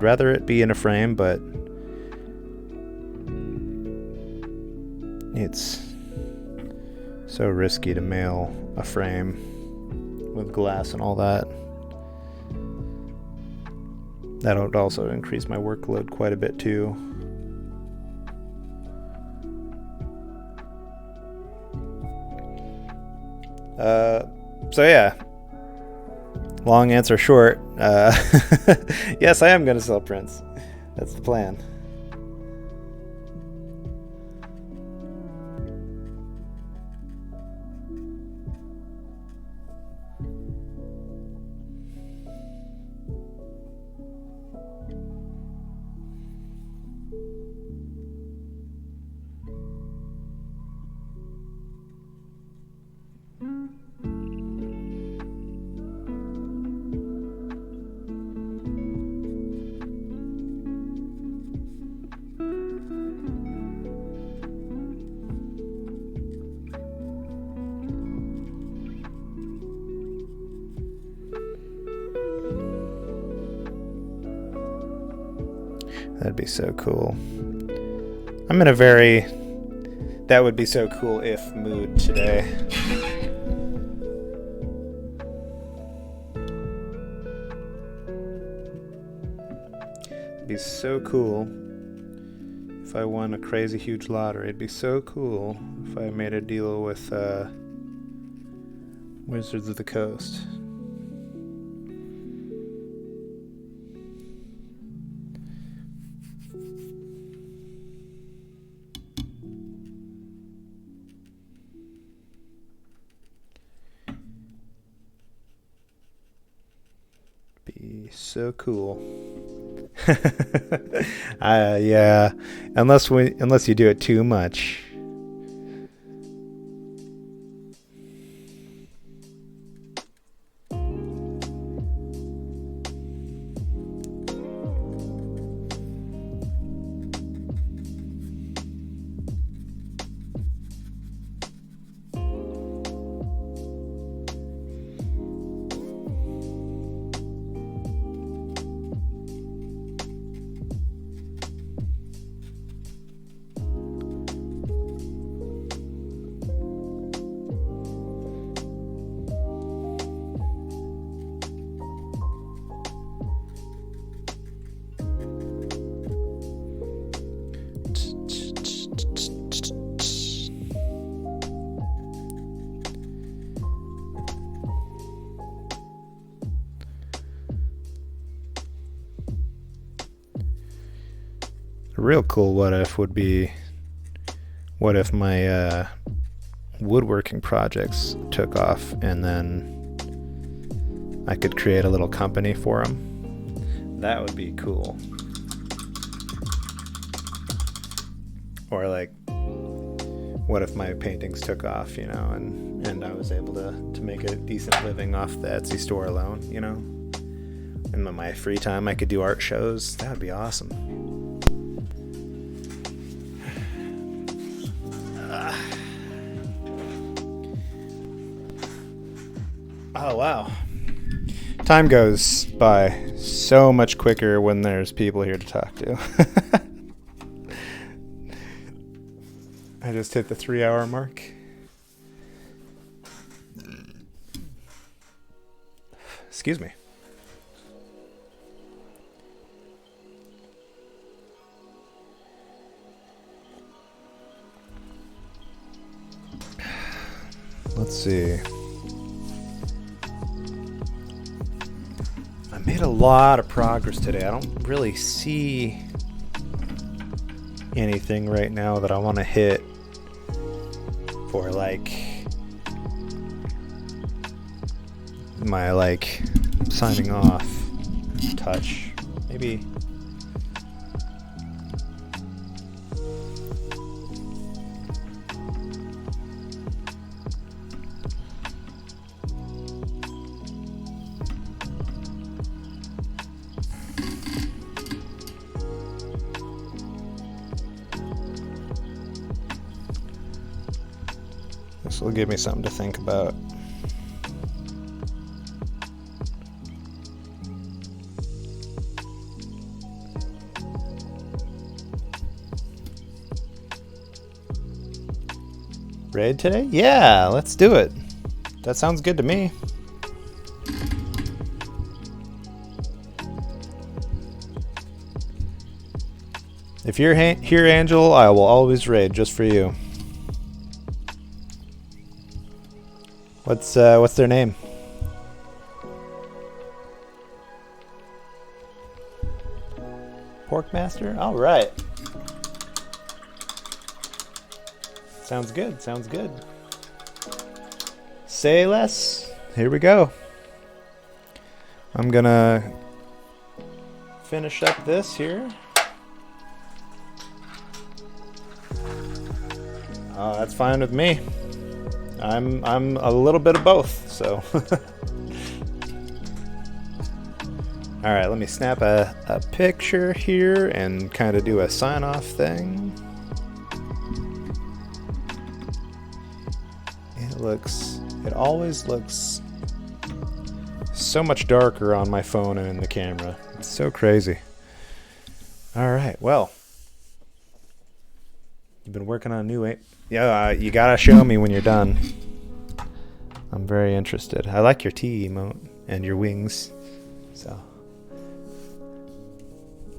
rather it be in a frame, but it's so risky to mail a frame with glass and all that. That would also increase my workload quite a bit too. So yeah, long answer short, yes, I am going to sell prints. That's the plan. That'd be so cool. I'm in a very that would be so cool if mood today. It'd be so cool if I won a crazy huge lottery. It'd be so cool if I made a deal with Wizards of the Coast. Be so cool. Yeah, unless you do it too much. A real cool what if would be, what if my woodworking projects took off and then I could create a little company for them? That would be cool. Or like, what if my paintings took off, you know, and I was able to make a decent living off the Etsy store alone, you know? In my free time I could do art shows. That would be awesome. Oh wow. Time goes by so much quicker when there's people here to talk to. I just hit the 3-hour mark. Excuse me. Let's see. I made a lot of progress today. I don't really see anything right now that I want to hit for like my like signing off touch. Maybe this will give me something to think about. Raid today? Yeah, let's do it. That sounds good to me. If you're here, Angel, I will always raid just for you. What's their name? Porkmaster? All right. Sounds good. Sounds good. Say less. Here we go. I'm gonna finish up this here. That's fine with me. I'm a little bit of both, so. All right, let me snap a picture here and kind of do a sign-off thing. It always looks so much darker on my phone and in the camera. It's so crazy. All right, well. You've been working on a new... Yeah, you gotta show me when you're done. I'm very interested. I like your T emote and your wings. So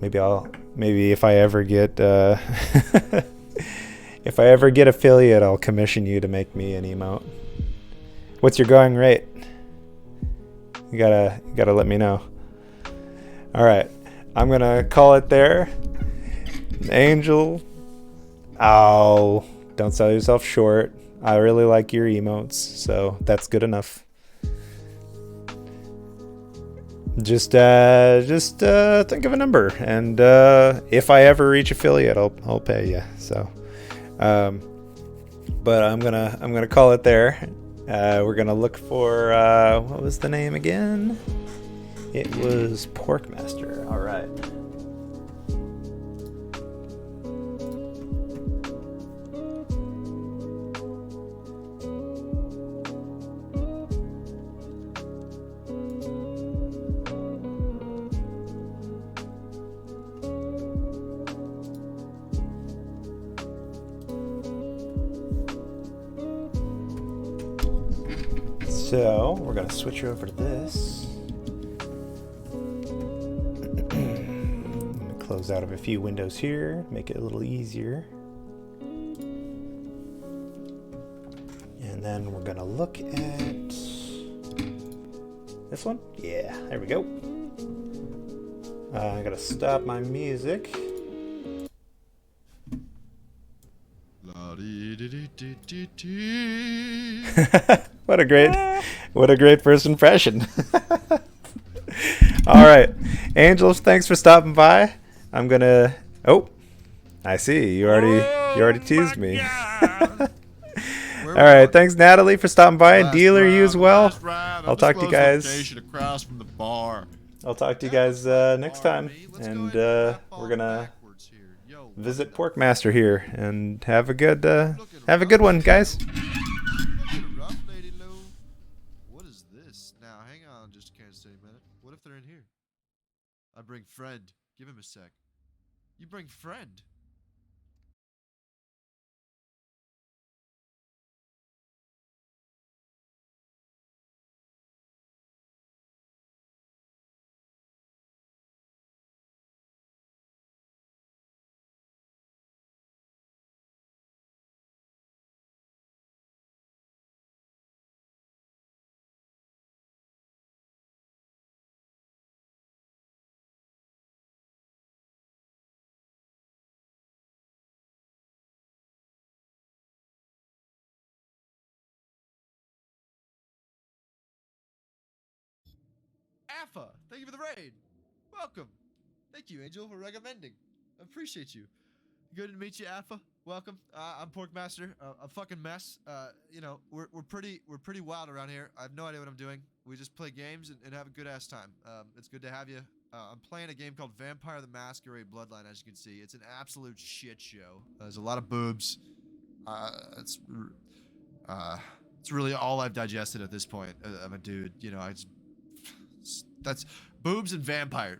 maybe if I ever get if I ever get affiliate, I'll commission you to make me an emote. What's your going rate? You gotta let me know. All right, I'm gonna call it there. Angel. Oh, don't sell yourself short. I really like your emotes, so that's good enough. Just think of a number, and if I ever reach affiliate, I'll pay you. So, but I'm gonna call it there. We're gonna look for what was the name again? It was Porkmaster. All right. So we're gonna switch over to this. Close out of a few windows here, make it a little easier. And then we're gonna look at this one. Yeah, there we go. I gotta stop my music. What a great first impression. All right, Angels, thanks for stopping by. I'm gonna. Oh, I see you already teased me. All right, thanks Natalie for stopping by, and Dealer, you as well. I'll talk to you guys. Across from the bar. I'll talk to you guys next time, and we're gonna visit Porkmaster here, and have a good one, guys. What is this? Now, hang on just a minute. What if they're in here? I bring friend. Give him a sec. You bring friend. Alpha, thank you for the raid. Welcome. Thank you, Angel, for recommending. I appreciate you. Good to meet you, Alpha. Welcome. I'm Porkmaster. A fucking mess. You know, we're pretty wild around here. I have no idea what I'm doing. We just play games and have a good ass time. It's good to have you. I'm playing a game called Vampire the Masquerade Bloodline. As you can see, it's an absolute shit show. There's a lot of boobs. It's really all I've digested at this point. I'm a dude. You know, that's boobs and vampire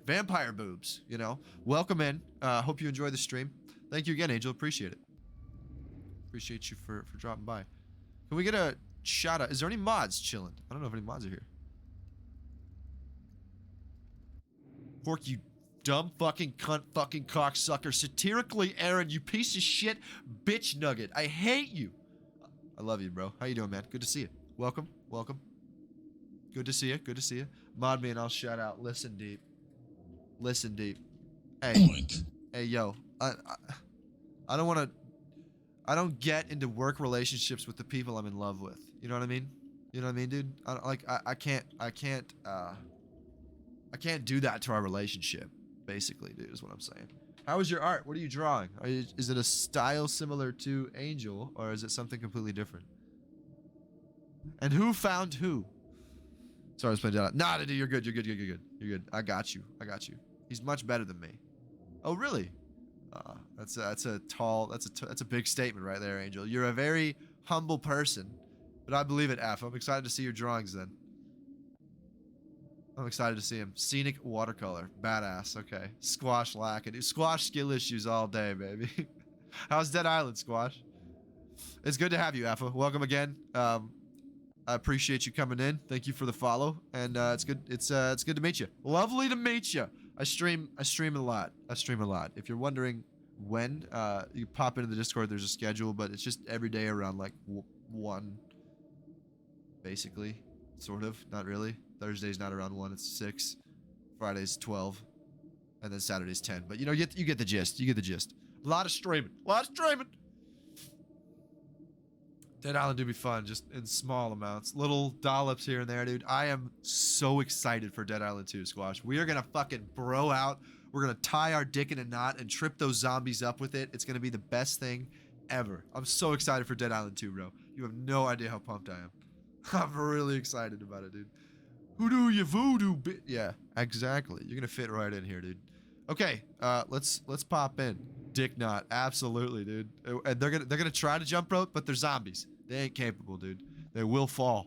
boobs. You know, welcome in. Hope you enjoy the stream. Thank you again, Angel. Appreciate it. Appreciate you for dropping by. Can we get a shout out? Is there any mods chilling? I don't know if any mods are here. Pork, you dumb fucking cunt fucking cocksucker. Satirically, Aaron, you piece of shit bitch nugget. I hate you. I love you, bro. How you doing, man? Good to see you. Welcome. Welcome. Good to see you. Good to see you. Mod me and I'll shout out. Listen deep. Listen deep. Hey. Hey, yo. I don't want to... I don't get into work relationships with the people I'm in love with. You know what I mean? You know what I mean, dude? I can't do that to our relationship. Basically, dude, is what I'm saying. How is your art? What are you drawing? Is it a style similar to Angel, or is it something completely different? And who found who? Sorry, I was playing down. Nah, dude, you're good. You're good. I got you. He's much better than me. Oh, really? That's a big statement right there, Angel. You're a very humble person, but I believe it, F. I'm excited to see your drawings then. I'm excited to see him. Scenic watercolor. Badass. Okay. Squash lacking. Squash skill issues all day, baby. How's Dead Island, Squash? It's good to have you, Alpha. Welcome again. I appreciate you coming in. Thank you for the follow, and it's good to meet you. Lovely to meet you. I stream a lot. If you're wondering when, you pop into the Discord. There's a schedule, but it's just every day around like 1, basically, sort of. Not really. Thursday's not around 1. It's 6. Friday's 12, and then Saturday's 10. But you know, you get the gist. A lot of streaming. Dead Island do be fun, just in small amounts. Little dollops here and there, dude. I am so excited for Dead Island 2, Squash. We are gonna fucking bro out. We're gonna tie our dick in a knot and trip those zombies up with it. It's gonna be the best thing ever. I'm so excited for Dead Island 2, bro. You have no idea how pumped I am. I'm really excited about it, dude. Hoodoo, you voodoo bit. Yeah, exactly. You're gonna fit right in here, dude. Okay, let's pop in. Dick knot, absolutely, dude. And they're gonna try to jump rope, but they're zombies. They ain't capable, dude. They will fall.